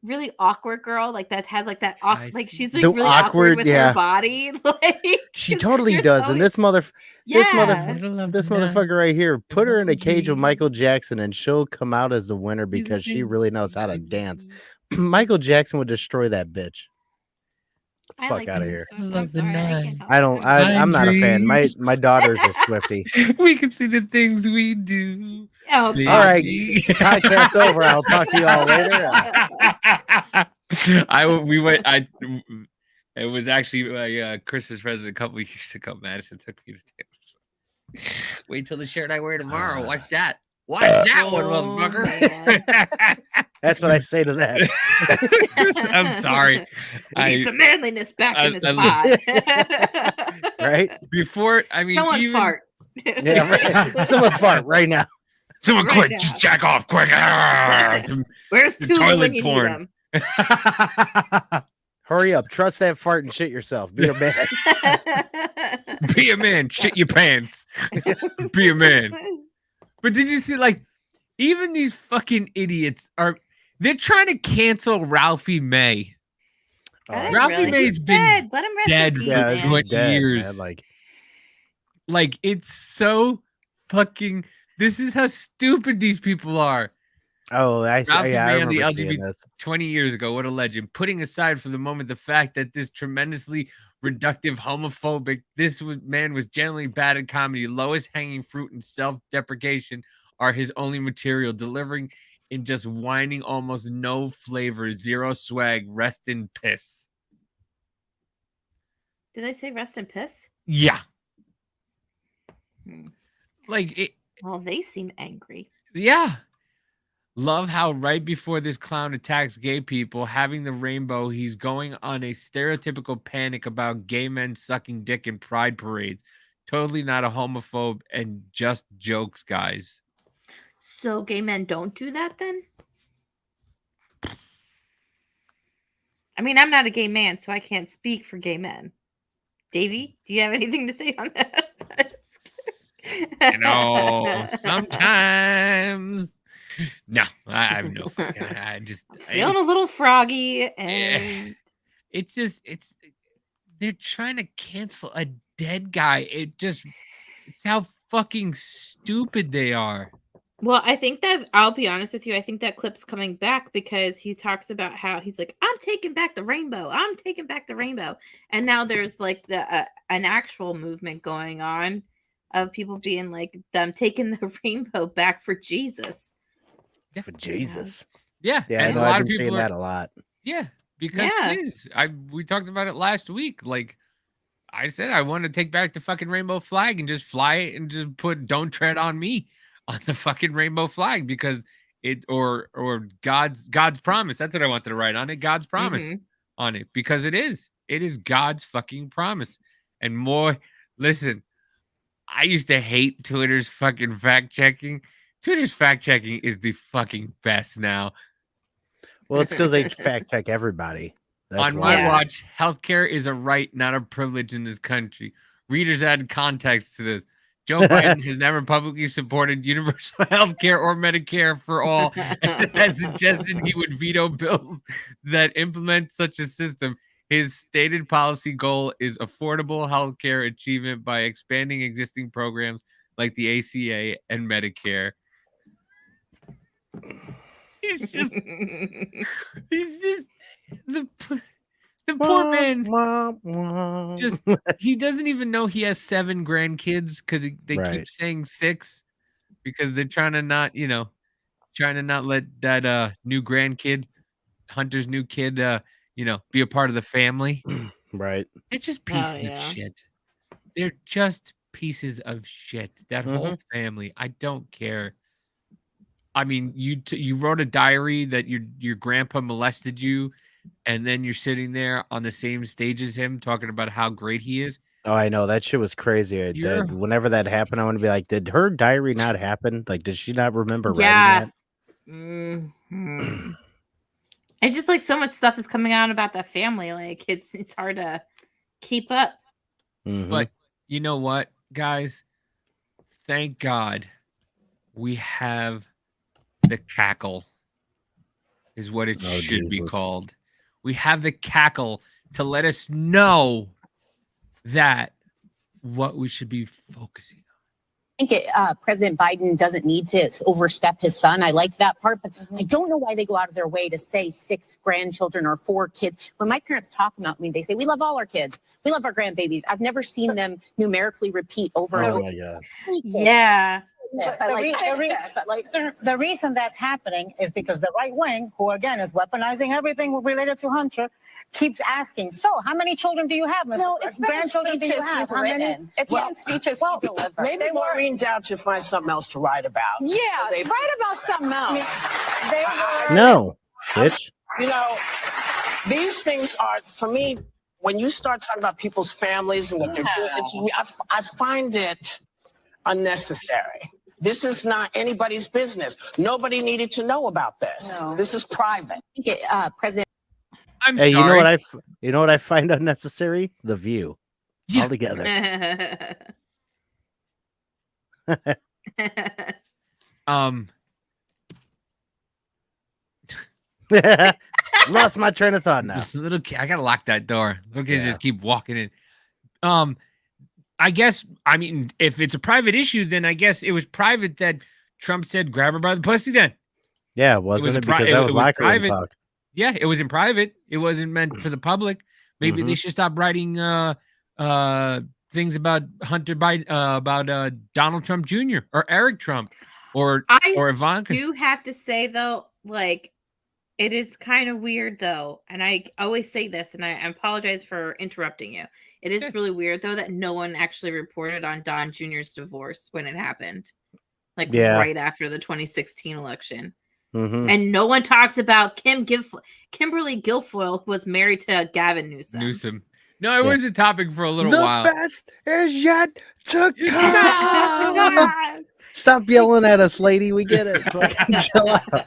really awkward girl, like that has like that I like see. she's The like really awkward awkward, with yeah. her body. Like She totally there's does. And always- this yeah. motherfucker right here, put her in a cage with Michael Jackson, and she'll come out as the winner because she really knows how to dance. Michael Jackson would destroy that bitch. I Fuck like outta Taylor here. Swift. I I'm love the sorry, night. can't help I don't. it. I'm not a fan. My dreams. daughter's a Swiftie. we can see the things we do. Oh, All right, baby. podcast over. I'll talk to you all later. It was actually my Christmas present a couple of years ago. Madison took me to Taylor Swift. Wait till the shirt I wear tomorrow. Watch that. Watch that one, Oh, motherfucker. That's what I say to that. I'm sorry. We need some manliness back in this I- pod. Right? Before, I mean, Someone even, fart. Yeah. Right. Someone fart right now. Someone Right quick, now. just jack off quick. Ah, Where's The Tula toilet when you porn. need him? Hurry up. Trust that fart and shit yourself. Be a man. Be a man. Shit your pants. Be a man. But did you see, like, even these fucking idiots are, They're trying to cancel Ralphie May. Oh, Are they Ralphie really? May's He's been dead. Let him rest dead in peace, for yeah, man. he's 20 dead, years. man. Like, it's so fucking. This is how stupid these people are. Oh, Ralphie yeah, I May on the remember seeing LGBT this. 20 years ago. What a legend. Putting aside for the moment the fact that this tremendously reductive, homophobic, man was generally bad at comedy, lowest hanging fruit and self-deprecation are his only material, delivering in just whining, almost no flavor, zero swag, rest in piss. Did they say rest in piss? Yeah. Hmm. Like it. Well, they seem angry. Yeah. Love how right before this clown attacks gay people, having the rainbow, he's going on a stereotypical panic about gay men sucking dick in pride parades. Totally not a homophobe and just jokes, guys. So gay men don't do that then? I mean, I'm not a gay man, so I can't speak for gay men. Davey, do you have anything to say on that? You know, sometimes. No, I have no fucking. I just I'm feeling a little froggy, and it's just they're trying to cancel a dead guy. It's how fucking stupid they are. well, I think that I'll be honest with you. I think that clip's coming back because he talks about how he's like, "I'm taking back the rainbow. I'm taking back the rainbow," and now there's like an actual movement going on of people being like, "I'm taking the rainbow back for Jesus." For Jesus. Yeah, Yeah, and no, a lot I've of been people seeing are, that a lot. yeah, because Yeah. it is. We talked about it last week. Like I said, I want to take back the fucking rainbow flag and just fly it and just put "Don't tread on me" on the fucking rainbow flag because it or God's promise. That's what I wanted to write on it. God's promise Mhm. on it because it is God's fucking promise. And more, listen, I used to hate Twitter's fucking fact checking. Twitter's fact checking is the fucking best now. Well, it's because they fact check everybody. That's On why. my Yeah. watch, healthcare is a right, not a privilege in this country. Readers add context to this. Joe Biden has never publicly supported universal health care or Medicare for all and has suggested he would veto bills that implement such a system. His stated policy goal is affordable health care achievement by expanding existing programs like the ACA and Medicare. He's just the poor man. Just he doesn't even know he has 7 grandkids because they Right. keep saying 6 because they're trying to not let that new grandkid, Hunter's new kid, be a part of the family. Right. They're just Oh, pieces of yeah. shit. They're just pieces of shit. That whole family. I don't care. I mean, you wrote a diary that your grandpa molested you, and then you're sitting there on the same stage as him talking about how great he is. Oh, I know that shit was crazy. You're- Whenever that happened, I want to be like, did her diary not happen? Like, did she not remember Yeah. writing Mhm. It's just like so much stuff is coming out about that family. Like it's hard to keep up. that? Mhm. But you know what, guys? Thank God we have the cackle, is what it Oh, should be Jesus. called. We have the cackle to let us know that what we should be focusing on. I think President Biden doesn't need to overstep his son. I like that part, but I don't know why they go out of their way to say 6 grandchildren or 4 kids. When my parents talk about me, they say, we love all our kids. We love our grandbabies. I've never seen them numerically repeat over and Oh over. my God. Yeah. Yes, But I like the re- this. I like The reason that's happening is because the right wing, who again is weaponizing everything related to Hunter, keeps asking, so how many children do you have, Mr. No, it's grandchildren do you have? How many? It's Well, even speeches well, he delivered. maybe Maureen Dowd should find something else to write about. Yeah, They- write about something else. They were, No, bitch. You know, these things are, for me, when you start talking about people's families and what they're doing, I find it unnecessary. This is not anybody's business. Nobody needed to know about this. No. This is private. I think President I'm Hey, sorry. you know what I find unnecessary? The View. Yeah. Altogether. Lost my train of thought now. Little kid, I gotta lock that door. Little kids Yeah. just keep walking in. I guess, I mean, if it's a private issue, then I guess it was private that Trump said, grab her by the pussy then. Yeah, wasn't it? Because that was locker room private. talk. Yeah, it was in private. It wasn't meant for the public. Maybe they should stop writing things about Hunter Biden, about Donald Trump Jr. or Eric Trump or Ivanka. I do have to say, though, like, it is kind of weird, though. And I always say this, and I apologize for interrupting you. It is really weird, though, that no one actually reported on Don Jr.'s divorce when it happened. Like, right after the 2016 election. And no one talks about Kimberly Guilfoyle, who was married to Gavin Newsom. No, it was a topic for a little while. The best is yet to come. Stop yelling at us, lady. We get it. Chill out.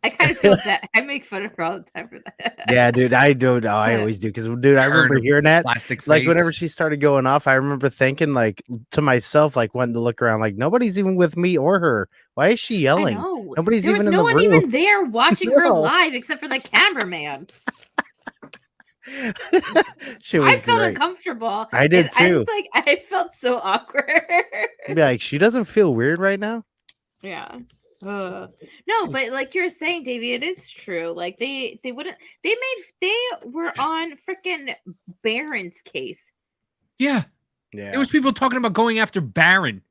I kind of feel that. I make fun of her all the time for that. Yeah, dude, I do. No, I always do. Because, dude, I remember hearing that. Like, whenever she started going off, I remember thinking, like, to myself, like, wanting to look around, like, nobody's even with me or her. Why is she yelling? Nobody's there even was in no the one room. even there watching her live except for the cameraman. I felt uncomfortable. I did too. I was like, I felt so awkward. I'd be like, she doesn't feel weird right now. Yeah. No, but like you're saying, Davey, it is true. Like they were on freaking Barron's case. Yeah. It was people talking about going after Barron.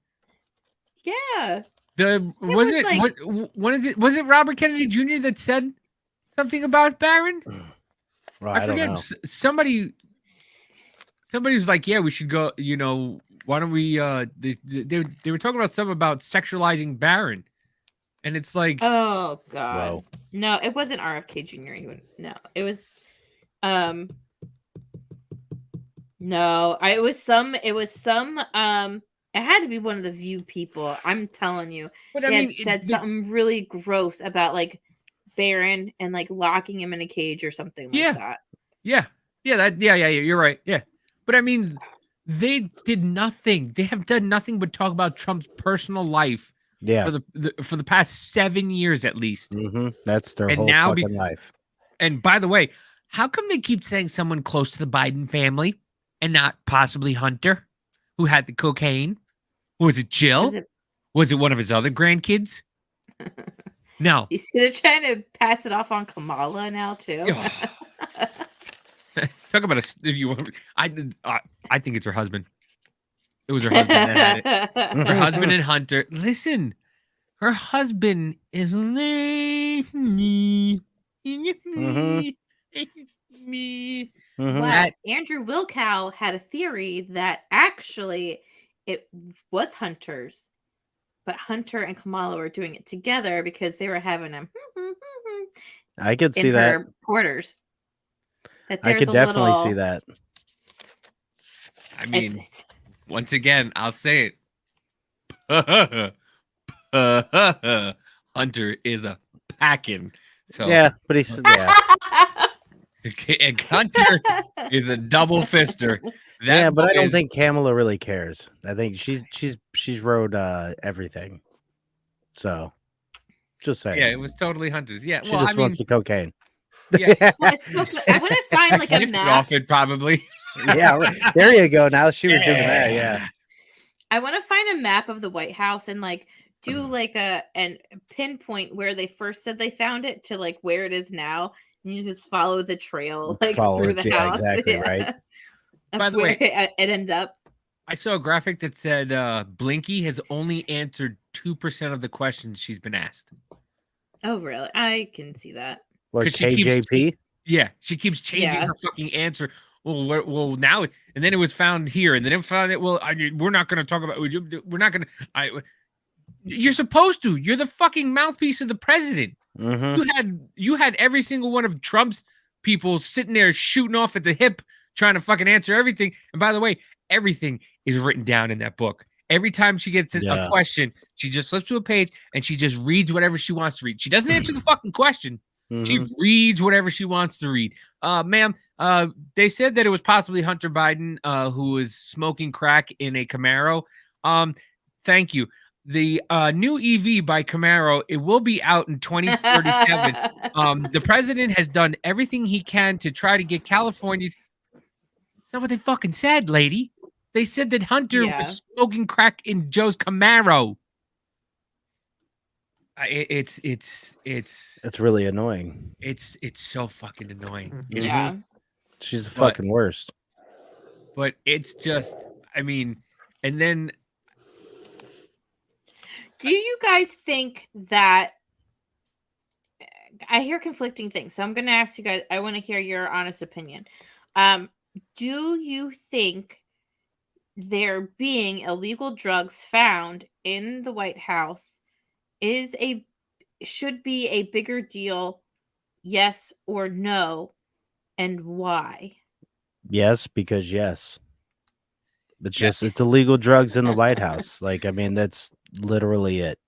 Yeah. Was it Robert Kennedy Jr. that said something about Barron? Well, I forget. Somebody was like, yeah, we should go, why don't we they were talking about something about sexualizing Barron. And it's like, oh god. Whoa. No, it wasn't RFK Jr. No, it was no, it was some it had to be one of the View people. I'm telling you. But I mean, said something really gross about like Barron and like locking him in a cage or something like that. Yeah. You're right. Yeah. But I mean, they did nothing. They have done nothing but talk about Trump's personal life. Yeah. For the past 7 years at least. That's their whole fucking life. And by the way, how come they keep saying someone close to the Biden family and not possibly Hunter, who had the cocaine? Was it Jill? Was it one of his other grandkids? No. You see, they're trying to pass it off on Kamala now too. Talk about I think it's her husband. It was her husband that had it. Her husband and Hunter. Listen, her husband is me. But Andrew Wilkow had a theory that actually it was Hunter's, but Hunter and Kamala were doing it together because they were having a I could see that. Quarters. I could definitely see that. I mean, once again, I'll say it. Hunter is a packing. So yeah, but he's and Hunter is a double fister. But I don't think Kamala really cares. I think she's rode everything. So just saying. Yeah, it was totally Hunter's. Yeah, she just wants the cocaine. Yeah, I want to find like a map. Off it probably. Yeah, there you go. Now she was doing that. Yeah. I want to find a map of the White House and like do like and pinpoint where they first said they found it to like where it is now. And you just follow the trail like through the house. Exactly, right. By the way, it ended up. I saw a graphic that said Blinky has only answered 2% of the questions she's been asked. Oh, really? I can see that. What, KJP? She keeps changing her fucking answer. Well, now, and then it was found here, and then it found it. Well, we're not going to talk about. We're not going to. You're supposed to. You're the fucking mouthpiece of the president. You had every single one of Trump's people sitting there shooting off at the hip, trying to fucking answer everything. And by the way, everything is written down in that book. Every time she gets a question, she just flips to a page and she just reads whatever she wants to read. She doesn't answer the fucking question. She reads whatever she wants to read. Ma'am, they said that it was possibly Hunter Biden who was smoking crack in a Camaro. Thank you. the new EV by Camaro, it will be out in 2037. The president has done everything he can to try to get California. That's not what they fucking said, lady. They said that Hunter Yeah. was smoking crack in Joe's Camaro. It's really annoying. It's so fucking annoying. It Yeah. is. She's the But- fucking worst. But it's just, I mean, and then Do you guys think that I hear conflicting things? So I'm going to ask you guys, I want to hear your honest opinion. Do you think there being illegal drugs found in the White House should be a bigger deal? Yes or no? And why? Yes, because yes. It's Yeah. just it's illegal drugs in the White House. Like, I mean, that's literally it.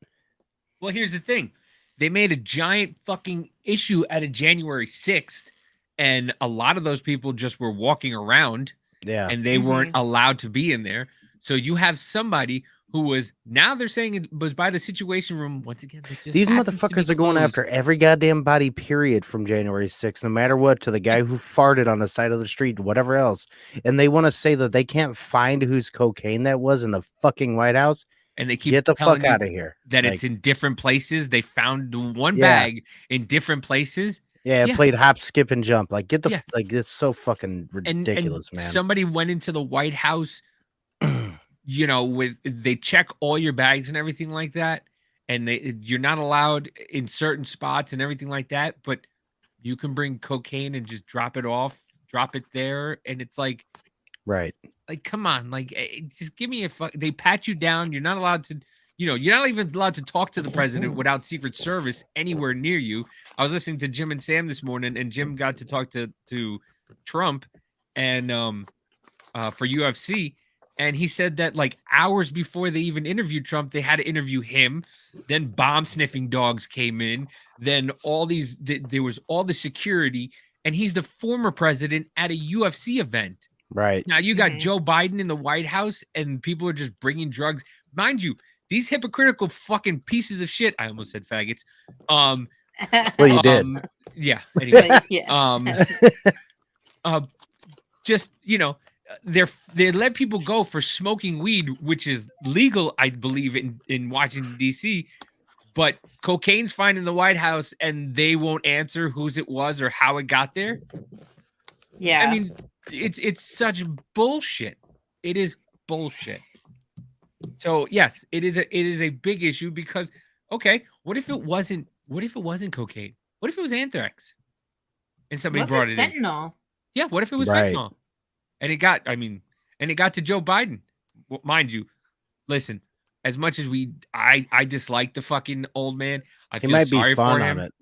well, here's the thing. They made a giant fucking issue out of January 6th, and a lot of those people just were walking around Yeah. and they weren't allowed to be in there. So you have somebody who was, now they're saying it was by the Situation Room. Once again, that just These happens to be motherfuckers are going closed. after every goddamn body, period, from January 6th, no matter what, to the guy who farted on the side of the street, whatever else. And they want to say that they can't find whose cocaine that was in the fucking White House. And they keep Get the telling fuck you out of here. that Like, it's in different places. They found one Yeah. bag in different places. yeah, it Yeah. played hop, skip, and jump. Like, get the Yeah. like, it's so fucking And ridiculous, man. somebody went into the White House, you know, they check all your bags and everything like that, and you're not allowed in certain spots and everything like that, but you can bring cocaine and just drop it there, and it's like, Right. come on, like, just give me a fuck. They pat you down. You're not allowed to, you're not even allowed to talk to the president without Secret Service anywhere near you. I was listening to Jim and Sam this morning, and Jim got to talk to Trump and for UFC, and he said that like hours before they even interviewed Trump, they had to interview him. Then bomb sniffing dogs came in. Then there was all the security, and he's the former president at a UFC event. Right. Now you got Joe Biden in the White House, and people are just bringing drugs. Mind you, these hypocritical fucking pieces of shit. I almost said faggots. Well, you did. Yeah. Anyway, Yeah. just they let people go for smoking weed, which is legal, I believe, in Washington D.C. But cocaine's fine in the White House, and they won't answer whose it was or how it got there. Yeah. I mean, it's such bullshit. It is bullshit. So yes, it is a big issue because, okay, what if it wasn't cocaine? What if it was anthrax? And somebody What brought if it it's in. fentanyl? Yeah, what if it was Right. fentanyl? And it got to Joe Biden. Well, mind you, listen, as much as I dislike the fucking old man, I He feel might sorry be fun for on him. it.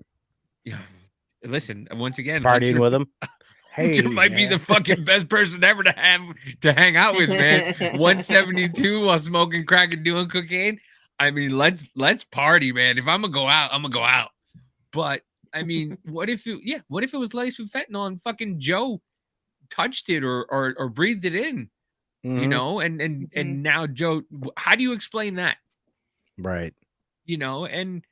Yeah. Listen, once again, Partying with him. Hunter might be the fucking best person ever to hang out with, man. 172 while smoking crack and doing cocaine. I mean, let's party, man. If I'm gonna go out, I'm gonna go out. But I mean, what if it was laced with fentanyl and fucking Joe touched it or breathed it in, Mhm. and now Joe, how do you explain that? Right. And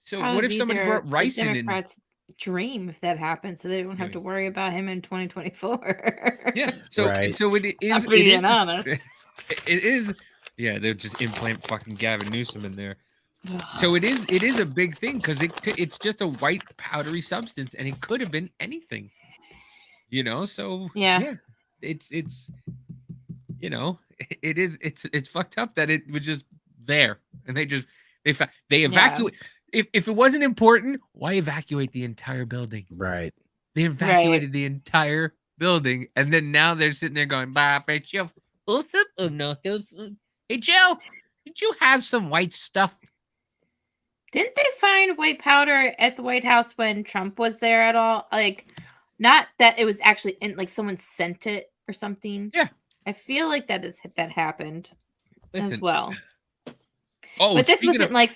so Probably what if be somebody the brought rice in? Democrats' dream if that happens, so they don't have to worry about him in 2024. Yeah. So Right. so it is. I'm being it is, honest. It is. Yeah, they'll just implant fucking Gavin Newsom in there. So it is a big thing because it's just a white powdery substance, and it could have been anything. So Yeah. it's it's fucked up that it was just there, and they evacuate. If it wasn't important, why evacuate the entire building? Right. They evacuated the entire building, and then now they're sitting there going, "Bah, bitch, you hey, Jill, did you have some white stuff?" Didn't they find white powder at the White House when Trump was there at all? Like, not that it was actually in, like someone sent it or something. Yeah. I feel like that happened as Listen, well. Oh, But this speaking wasn't of- like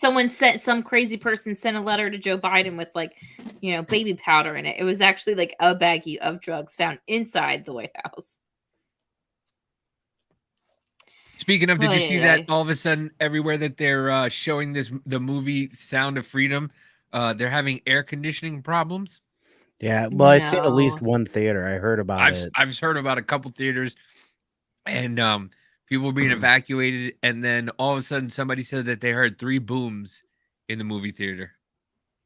some crazy person sent a letter to Joe Biden with like, baby powder in it. It was actually like a baggie of drugs found inside the White House. Speaking of, did you Oy, see oy, that oy. all of a sudden everywhere that they're showing the movie Sound of Freedom, they're having air conditioning problems? Yeah, well, I seen at least No. one theater. I heard about it. I've heard about a couple theaters, and people being evacuated, and then all of a sudden somebody said that they heard 3 booms in the movie theater.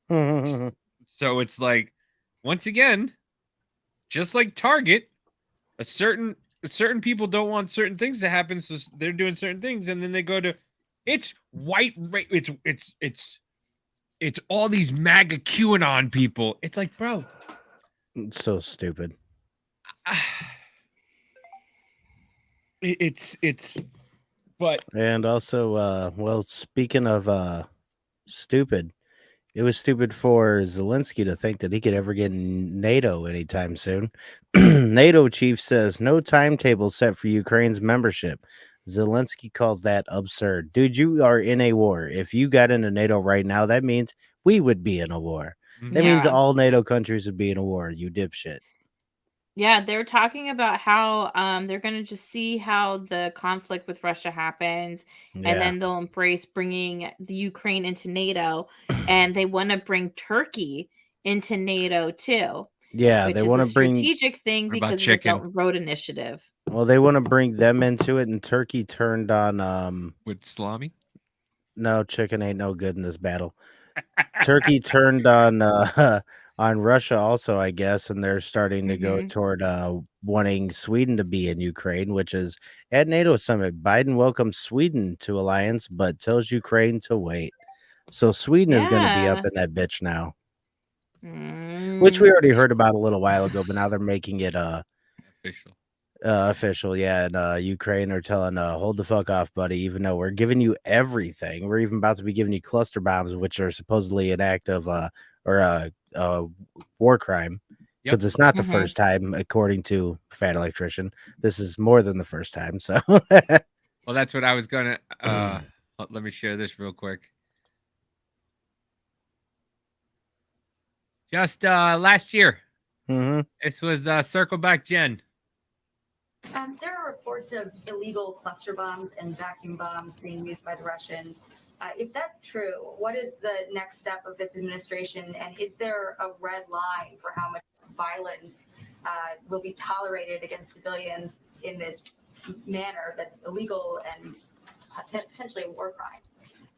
So it's like, once again, just like Target, certain people don't want certain things to happen, so they're doing certain things, and then they go to, it's white, it's all these MAGA QAnon people. It's like, bro, It's so stupid. it's but And also, well, speaking of stupid, it was stupid for Zelensky to think that he could ever get in NATO anytime soon. NATO chief says no timetable set for Ukraine's membership. Zelensky calls that absurd. Dude, you are in a war. If you got into NATO right now, that means we would be in a war. That means Yeah. all NATO countries would be in a war, you dipshit. Yeah, they're talking about how they're going to just see how the conflict with Russia happens, and Yeah. then they'll embrace bringing the Ukraine into NATO, and they want to bring Turkey into NATO too, Yeah, which they is want a to bring, strategic thing What about because of the Belt chicken? and Road Initiative. well, they want to bring them into it, and Turkey turned on with salami. no, chicken ain't no good in this battle. Turkey turned on on Russia also, I guess, and they're starting to go Mhm. toward wanting Sweden to be in Ukraine, which is at NATO summit. Biden welcomes Sweden to alliance, but tells Ukraine to wait. So Sweden is going to be up Yeah. in that bitch now, which we already heard about a little while ago, but now they're making it Official. official. Yeah, and Ukraine are telling hold the fuck off, buddy, even though we're giving you everything. We're even about to be giving you cluster bombs, which are supposedly an act of war crime, Yep. because it's not the Mhm. first time, according to Fat Electrician. This is more than the first time. So Well, that's what I was gonna. Let me share this real quick. Just last year, Mhm. this was Circle Back Jen. There are reports of illegal cluster bombs and vacuum bombs being used by the Russians. If that's true, what is the next step of this administration? And is there a red line for how much violence will be tolerated against civilians in this manner that's illegal and potentially a war crime?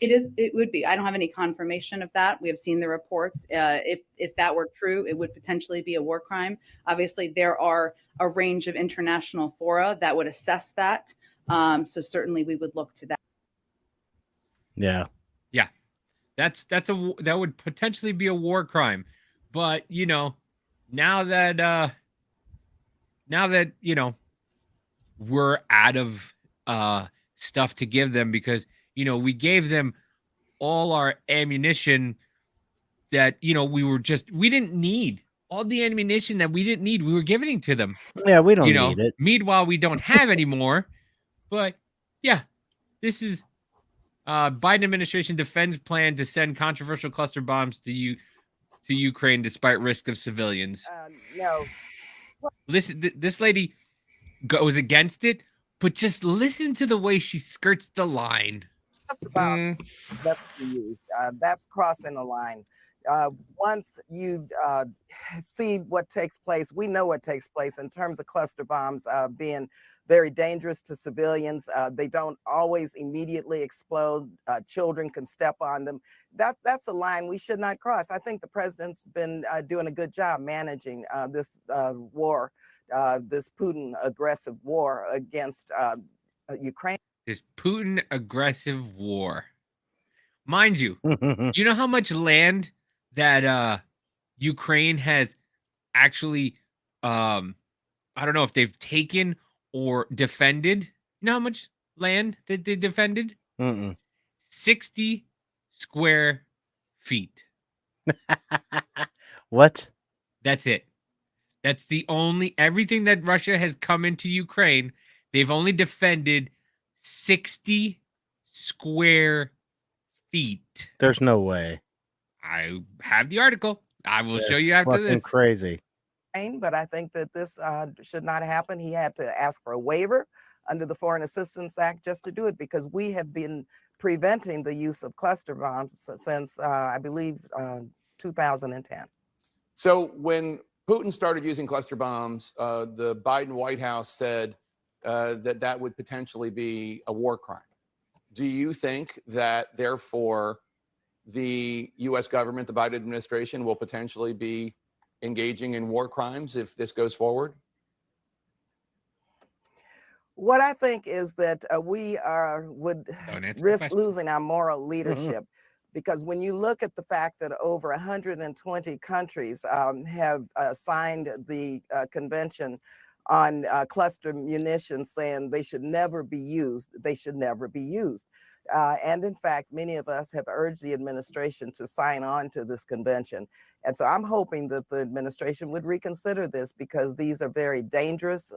It would be. I don't have any confirmation of that. We have seen the reports. If that were true, it would potentially be a war crime. Obviously, there are a range of international fora that would assess that. So certainly, we would look to that. Yeah. That would potentially be a war crime, but now that we're out of stuff to give them, because we gave them all our ammunition that we didn't need. All the ammunition that we didn't need, we were giving to them. Yeah, we don't need it. Meanwhile, we don't have anymore. But yeah, this is Biden administration defends plan to send controversial cluster bombs to Ukraine despite risk of civilians. No. Listen, this lady goes against it, but just listen to the way she skirts the line. Cluster bomb that's used. That's crossing the line. Once you see what takes place, we know what takes place in terms of cluster bombs being very dangerous to civilians. They don't always immediately explode. Children can step on them. That's a line we should not cross. I think the president's been doing a good job managing this war, this Putin aggressive war against Ukraine. This Putin aggressive war. Mind you, you know how much land that Ukraine has actually I don't know if they've taken or defended. You know how much land that they defended? 60 square feet. What? That's it. That's the only, everything that Russia has come into Ukraine, they've only defended 60 square feet. There's no way. I have the article. I will show That's you after fucking this. Crazy. But I think that this should not happen. He had to ask for a waiver under the Foreign Assistance Act just to do it, because we have been preventing the use of cluster bombs since, I believe, 2010. So when Putin started using cluster bombs, the Biden White House said that would potentially be a war crime. Do you think that, therefore, the U.S. government, the Biden administration, will potentially be engaging in war crimes if this goes forward? What I think is that we would risk losing our moral leadership, because when you look at the fact that over 120 countries have signed the convention on cluster munitions, saying they should never be used, they should never be used. And in fact, many of us have urged the administration to sign on to this convention. And so I'm hoping that the administration would reconsider this, because these are very dangerous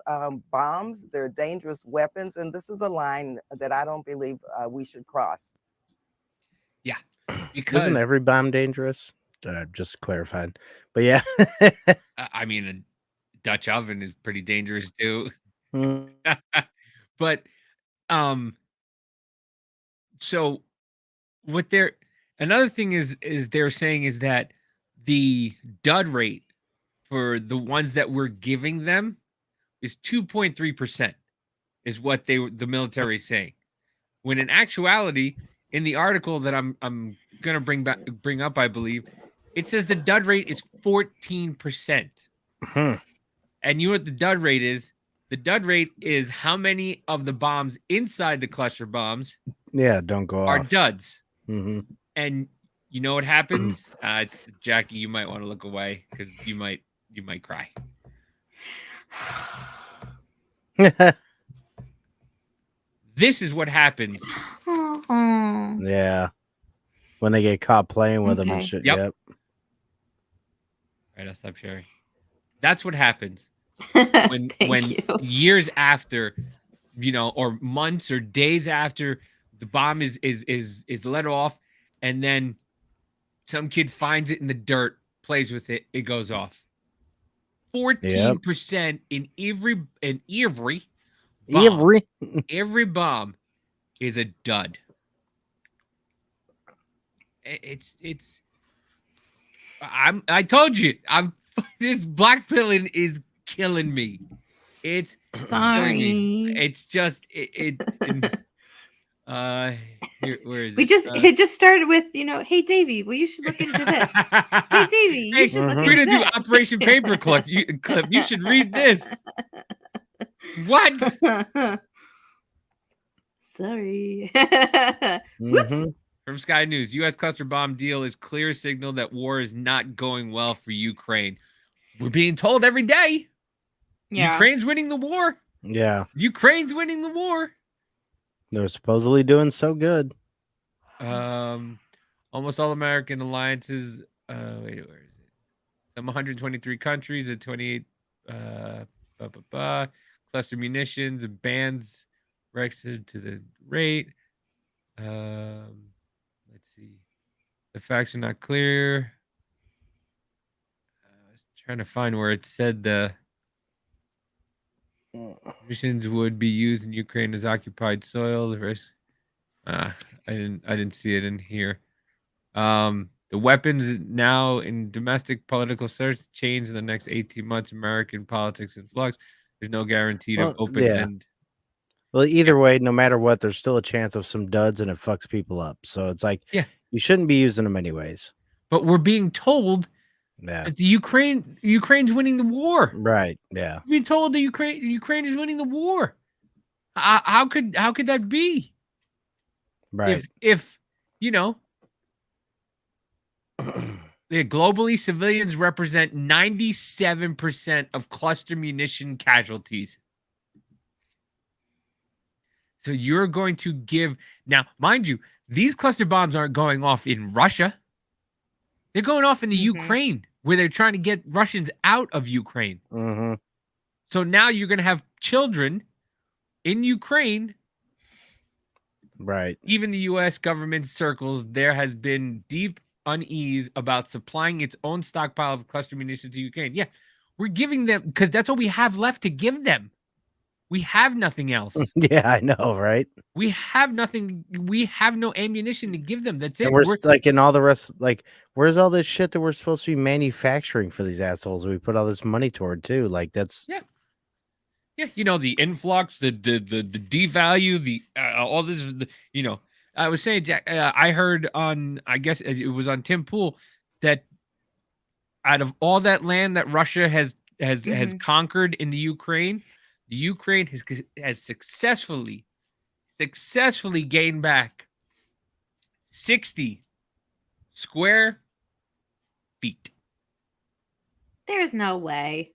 bombs. They're dangerous weapons. And this is a line that I don't believe we should cross. Yeah. Because isn't every bomb dangerous? Just clarifying. But yeah. I mean, a Dutch oven is pretty dangerous too. Mm. But so what another thing is they're saying is that the dud rate for the ones that we're giving them is 2.3%, is what the military is saying. When in actuality, in the article that I'm gonna bring up, I believe, it says the dud rate is 14%. And you know what the dud rate is? The dud rate is how many of the bombs inside the cluster bombs don't go are off. duds. Mm-hmm. And you know what happens? Jackie, you might want to look away because you might cry. This is what happens. Yeah. When they get caught playing with them and shit. Yep. Yep. All right, I'll stop sharing. That's what happens when years after, or months or days after the bomb is let off, and then some kid finds it in the dirt, plays with it, it goes off. 14% in every bomb is a dud. I told you, this blackpilling is killing me. It's sorry. killing me. It's just where is it? It just started with, hey Davey, well, you should look into this. Hey Davey, you should look into We're gonna this. do Operation Paperclip. You should read this. What? Sorry. Whoops. From Sky News, U.S. cluster bomb deal is clear signal that war is not going well for Ukraine. We're being told every day. Yeah. Ukraine's winning the war. Yeah. Ukraine's winning the war. They're supposedly doing so good. Almost all American alliances. Where is it? Some 123 countries at 28 cluster munitions and bans directed to the rate. Let's see. The facts are not clear. I was trying to find where it said the munitions would be used in Ukraine as occupied soil. The rest, I didn't see it in here. The weapons now in domestic political search change in the next 18 months. American politics in flux. There's no guarantee of open end. Well, either way, no matter what, there's still a chance of some duds, and it fucks people up. So it's like, you shouldn't be using them anyways. But we're being told that the Ukraine's winning the war. Right. Yeah. We're being told that Ukraine is winning the war. How could that be? Right. If globally, civilians represent 97% of cluster munition casualties. So you're going to give now, mind you, these cluster bombs aren't going off in Russia. They're going off in the Ukraine, where they're trying to get Russians out of Ukraine. Mm-hmm. So now you're going to have children in Ukraine. Right. Even the U.S. government circles, there has been deep unease about supplying its own stockpile of cluster munitions to Ukraine. Yeah, we're giving them because that's what we have left to give them. We have nothing else. Yeah, I know, right? We have nothing. We have no ammunition to give them. That's it. And we're like in all the rest, like, where's all this shit that we're supposed to be manufacturing for these assholes? We put all this money toward too. Like that's yeah. You know, the influx, the devalue, the all this. You know, I was saying, Jack. I heard on, I guess it was on Tim Pool, that out of all that land that Russia has conquered in the Ukraine has successfully gained back 60 square feet. There's no way.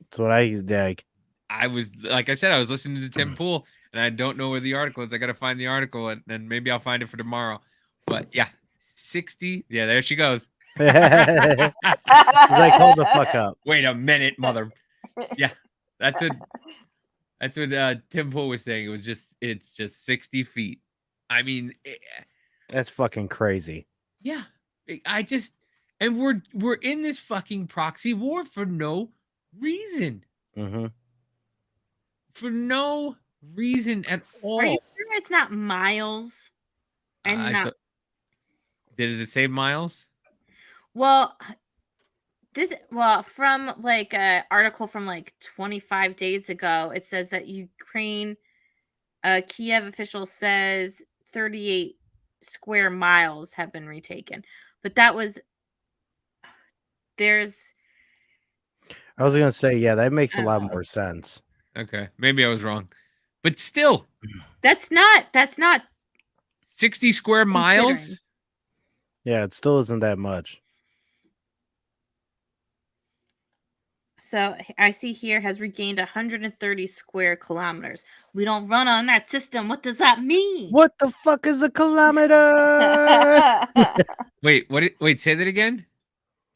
That's what I like. I was, like I said, I was listening to Tim Pool, and I don't know where the article is. I got to find the article, and maybe I'll find it for tomorrow. But yeah, 60. Yeah, there she goes. He's like, hold the fuck up. Wait a minute, mother. Yeah, that's what Tim Pool was saying. It's just 60 feet. I mean, that's fucking crazy. Yeah, and we're in this fucking proxy war for no reason. Mm-hmm. For no reason at all. Are you sure it's not miles? And does it say miles? Well, from like an article from like 25 days ago, it says that Ukraine, Kiev official says 38 square miles have been retaken. But that was, I was gonna say, yeah, that makes a lot more sense. Okay, maybe I was wrong, but still, that's not 60 square miles. Yeah, it still isn't that much. So I see here has regained 130 square kilometers. We don't run on that system. What does that mean? What the fuck is a kilometer? Wait, what? Wait, say that again.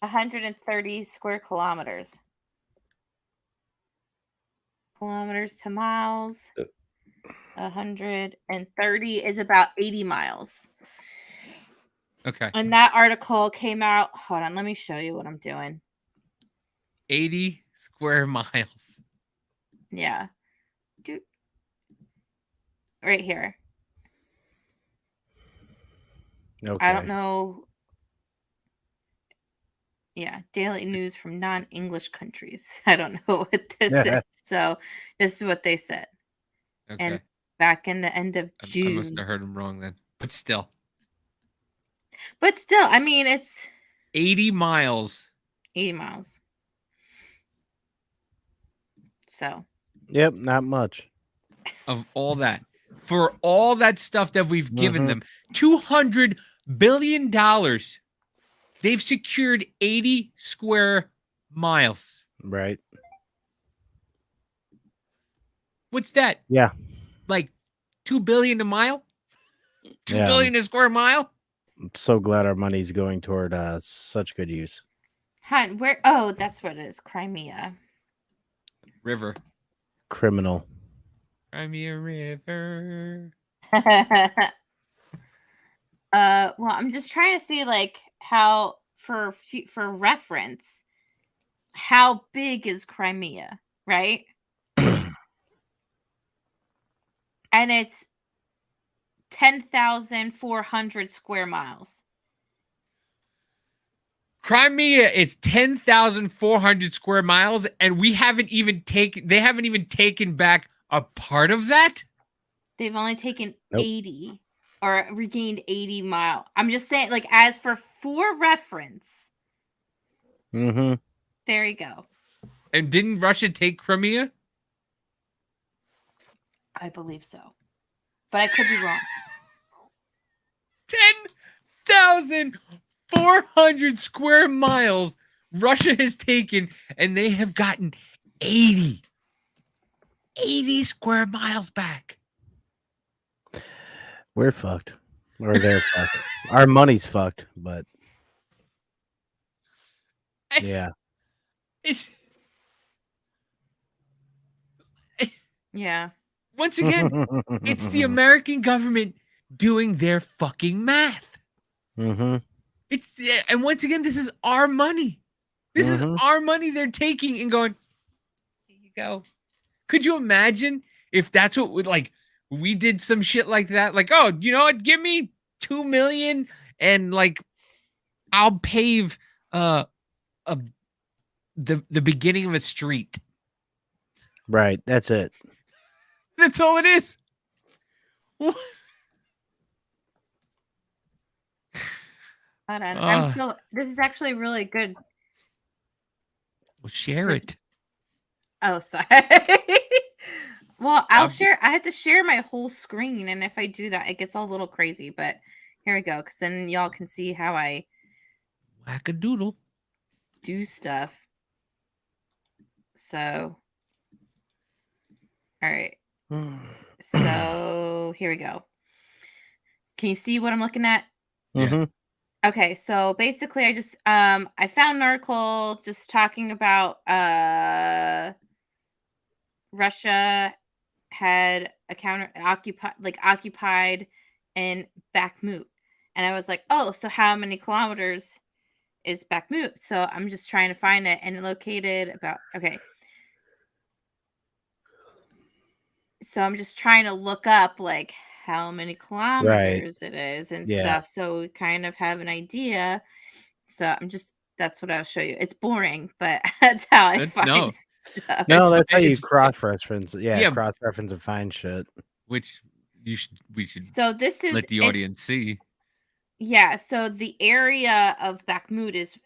130 square kilometers. Kilometers to miles. 130 is about 80 miles. Okay. And that article came out. Hold on, let me show you what I'm doing. 80 square miles. Yeah. Right here. Okay. I don't know. Yeah, daily news from non-English countries. I don't know what this is. So this is what they said. Okay. And back in the end of June. I must have heard them wrong then. But still, I mean, it's 80 miles. 80 miles. So. Yep, not much. Of all that. For all that stuff that we've given them, $200 billion. They've secured 80 square miles. Right. What's that? Yeah. Like 2 billion a mile? 2 billion a square mile? I'm so glad our money's going toward such good use. Hun, where? Oh, that's what it is. Crimea. River. Criminal. Crimea River. Well, I'm just trying to see like how for reference, how big is Crimea, right? And it's 10,400 square miles. Crimea is 10,400 square miles, and they haven't even taken back a part of that. They've only taken 80 or regained 80 mile. I'm just saying, like, as for reference. Mm-hmm. There you go. And didn't Russia take Crimea? I believe so. But I could be wrong. 10,400 square miles Russia has taken, and they have gotten 80 square miles back. We're fucked. Or they're fucked. Our money's fucked, but yeah. Yeah. Once again, it's the American government doing their fucking math. Mm-hmm. And once again, this is our money. This is our money they're taking and going, here you go. Could you imagine if that's what would like we did some shit like that? Like, oh, you know what? Give me $2 million and like I'll pave the beginning of a street. Right. That's it. That's all it is. Hold on. This is actually really good. Well, share it. Oh, sorry. Well, I'll share. I have to share my whole screen, and if I do that, it gets all a little crazy. But here we go, because then y'all can see how I whack-a-doodle do stuff. So, all right. So here we go. Can you see what I'm looking at? Mm-hmm. Okay, so basically I just I found an article just talking about Russia had occupied in Bakhmut. And I was like, "Oh, so how many kilometers is Bakhmut?" So I'm just trying to find it, and located about So I'm just trying to look up like how many kilometers it is and stuff, so we kind of have an idea. So that's what I'll show you. It's boring, but that's how I find stuff. No, that's how you cross-reference. Yeah, cross-reference and find shit. Which we should So this is let the audience see. Yeah, so the area of Bakhmut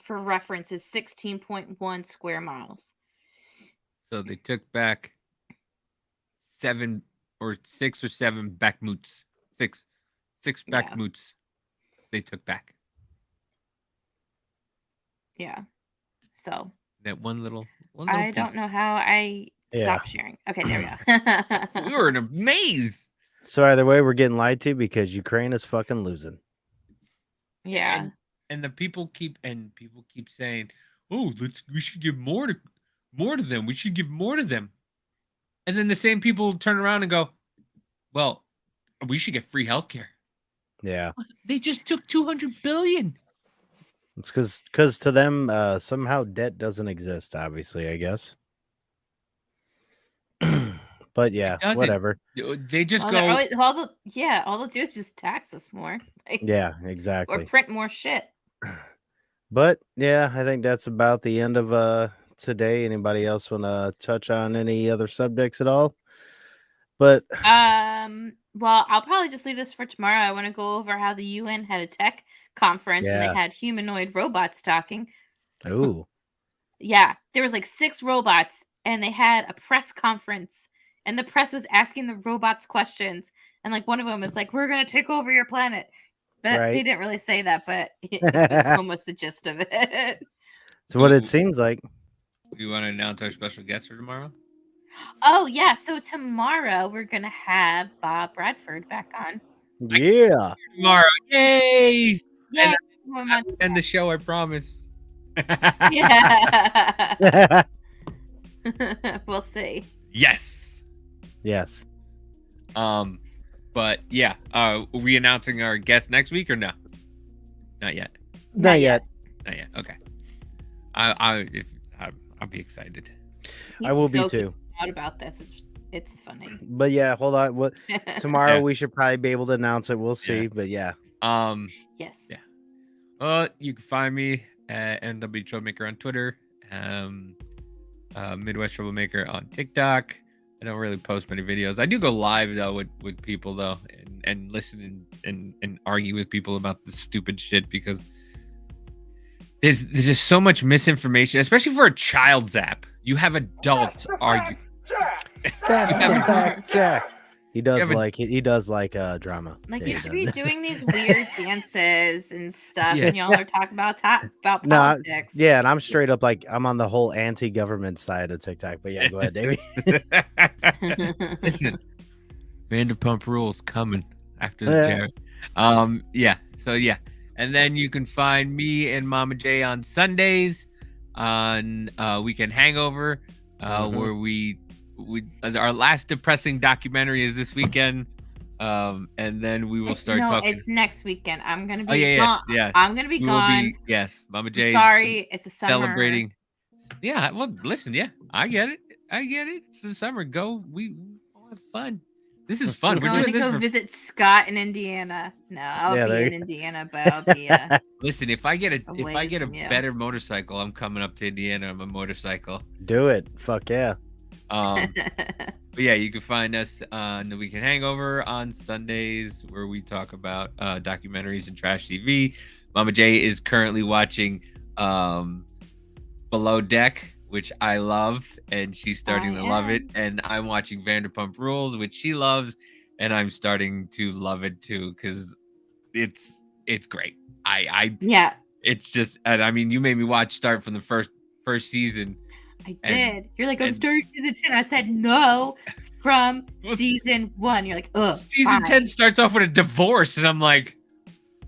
for reference is 16.1 square miles. So they took back 6 or 7 Bakhmuts. Six Bakhmuts they took back. Yeah. So that one little I piece. don't know how I stopped sharing. Okay, there we go. We were in a maze. So either way, we're getting lied to because Ukraine is fucking losing. Yeah. And the people keep saying, "Oh, we should give more to them. We should give more to them." And then the same people turn around and go, "Well, we should get free healthcare." Yeah. They just took $200 billion. It's because to them somehow debt doesn't exist. Obviously, I guess. But yeah, whatever. They just go. All they'll do is just tax us more. Yeah, exactly. Or print more shit. But yeah, I think that's about the end of today. Anybody else want to touch on any other subjects at all? But well, I'll probably just leave this for tomorrow. I want to go over how the UN had a tech conference and they had humanoid robots talking. Oh. Yeah, there was like 6 robots and they had a press conference and the press was asking the robots questions and like one of them was like, "We're going to take over your planet." But they didn't really say that, but it was almost the gist of it. It's what it seems like. You want to announce our special guest for tomorrow? Oh, yeah. So tomorrow we're going to have Bob Bradford back on. Yeah. Tomorrow. Yay! Yeah. End the show, I promise. Yeah. We'll see. Yes. Yes. But yeah, are we announcing our guest next week or no? Not yet. Not yet. Not yet. Okay. I'll be excited. I will be too. Out about this, it's funny. But yeah, hold on. Tomorrow we should probably be able to announce it. We'll see. But yeah. Yes. Yeah. You can find me at NW Troublemaker on Twitter. Midwest Troublemaker on TikTok. I don't really post many videos. I do go live though with people though, and listen and argue with people about this stupid shit because there's just so much misinformation, especially for a child's app. You have adults argue. That's the fact, Jack. He does like drama. Like you should be doing these weird dances and stuff, and y'all are talking about politics. Yeah, and I'm straight up like I'm on the whole anti-government side of TikTok. But yeah, go ahead, Davey. Listen, Vanderpump Rules coming after the Jared. Yeah. So yeah, and then you can find me and Mama J on Sundays on Weekend Hangover, where we our last depressing documentary is this weekend, and then we will start talking. It's next weekend. I'm gonna be gone. Yeah. I'm gonna be gone. Yes, Mama J. Sorry, it's the summer. Yeah, well, listen, yeah, I get it. It's the summer. Go, we have fun. This is fun. We're going doing to this go for... visit Scott in Indiana. No, I'll Yeah, be there in you- Indiana, but I'll be Listen, if I get a ways from you. better motorcycle, I'm coming up to Indiana on my motorcycle. Do it. Fuck yeah. But yeah, you can find us on the Weekend Hangover on Sundays, where we talk about documentaries and trash TV. Mama J is currently watching Below Deck, which I love, and she's starting to love it. And I'm watching Vanderpump Rules, which she loves, and I'm starting to love it too, because it's great. Yeah, it's just, and I mean, you made me start from the first season. I did. You're like, I'm starting season 10. I said no from season 1. You're like, ugh. Season 10 starts off with a divorce, and I'm like,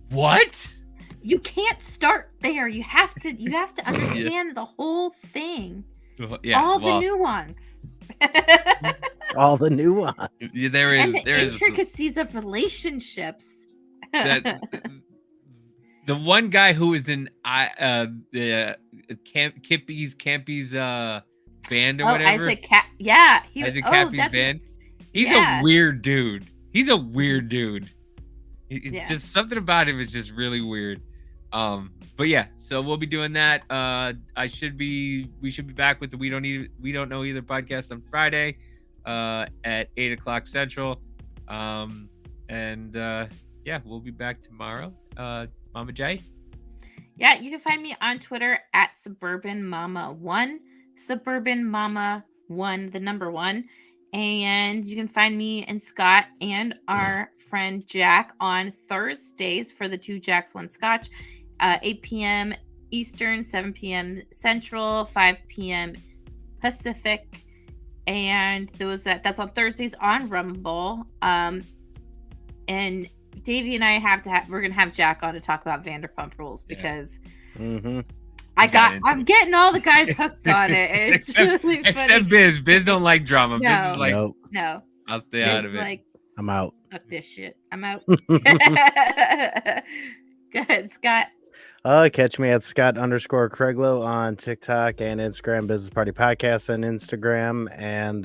what? You can't start there. You have to understand the whole thing. Yeah, the nuance. All the nuance. Yeah, there is And the intricacies of relationships. The one guy who was in the Kippy's band or whatever. Isaac yeah, Isaac Cappy's band. He's a weird dude. Just something about him is just really weird. But yeah, so we'll be doing that. We should be back with the We Don't Know Either podcast on Friday at 8:00 Central. Yeah, we'll be back tomorrow. Mama J? Yeah, you can find me on Twitter at SuburbanMama1, SuburbanMama1, the number 1. And you can find me and Scott and our friend Jack on Thursdays for the 2 Jacks 1 Scotch, 8 p.m. Eastern, 7 p.m. Central, 5 p.m. Pacific. And that's on Thursdays on Rumble. And Davey and I we're gonna have Jack on to talk about Vanderpump Rules because I'm getting all the guys hooked on it. It's really funny. Except Biz. Biz don't like drama. No. Biz is like, no. I'll stay out of it. Like, I'm out. Fuck this shit. I'm out. Go ahead, Scott. Catch me at Scott_Craiglow on TikTok and Instagram, Business Party Podcast on Instagram, and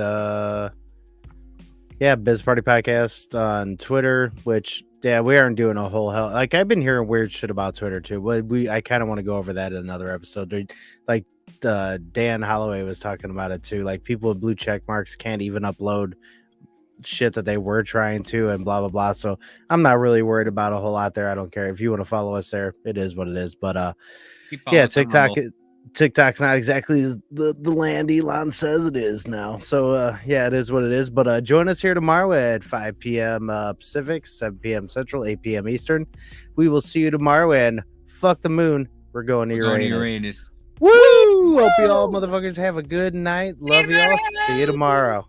Biz Party Podcast on Twitter, which we aren't doing a whole hell. Like, I've been hearing weird shit about Twitter too. I kind of want to go over that in another episode. Like Dan Holloway was talking about it too. Like, people with blue check marks can't even upload shit that they were trying to, and blah blah blah. So I'm not really worried about a whole lot there. I don't care if you want to follow us there. It is what it is. But TikTok's not exactly the land Elon says it is now. So it is what it is. But join us here tomorrow at 5 p.m. Pacific, 7 p.m. Central, 8 p.m. Eastern. We will see you tomorrow, and fuck the moon. We're going to Uranus. Woo! Hope you all motherfuckers have a good night. Love you all. See you tomorrow.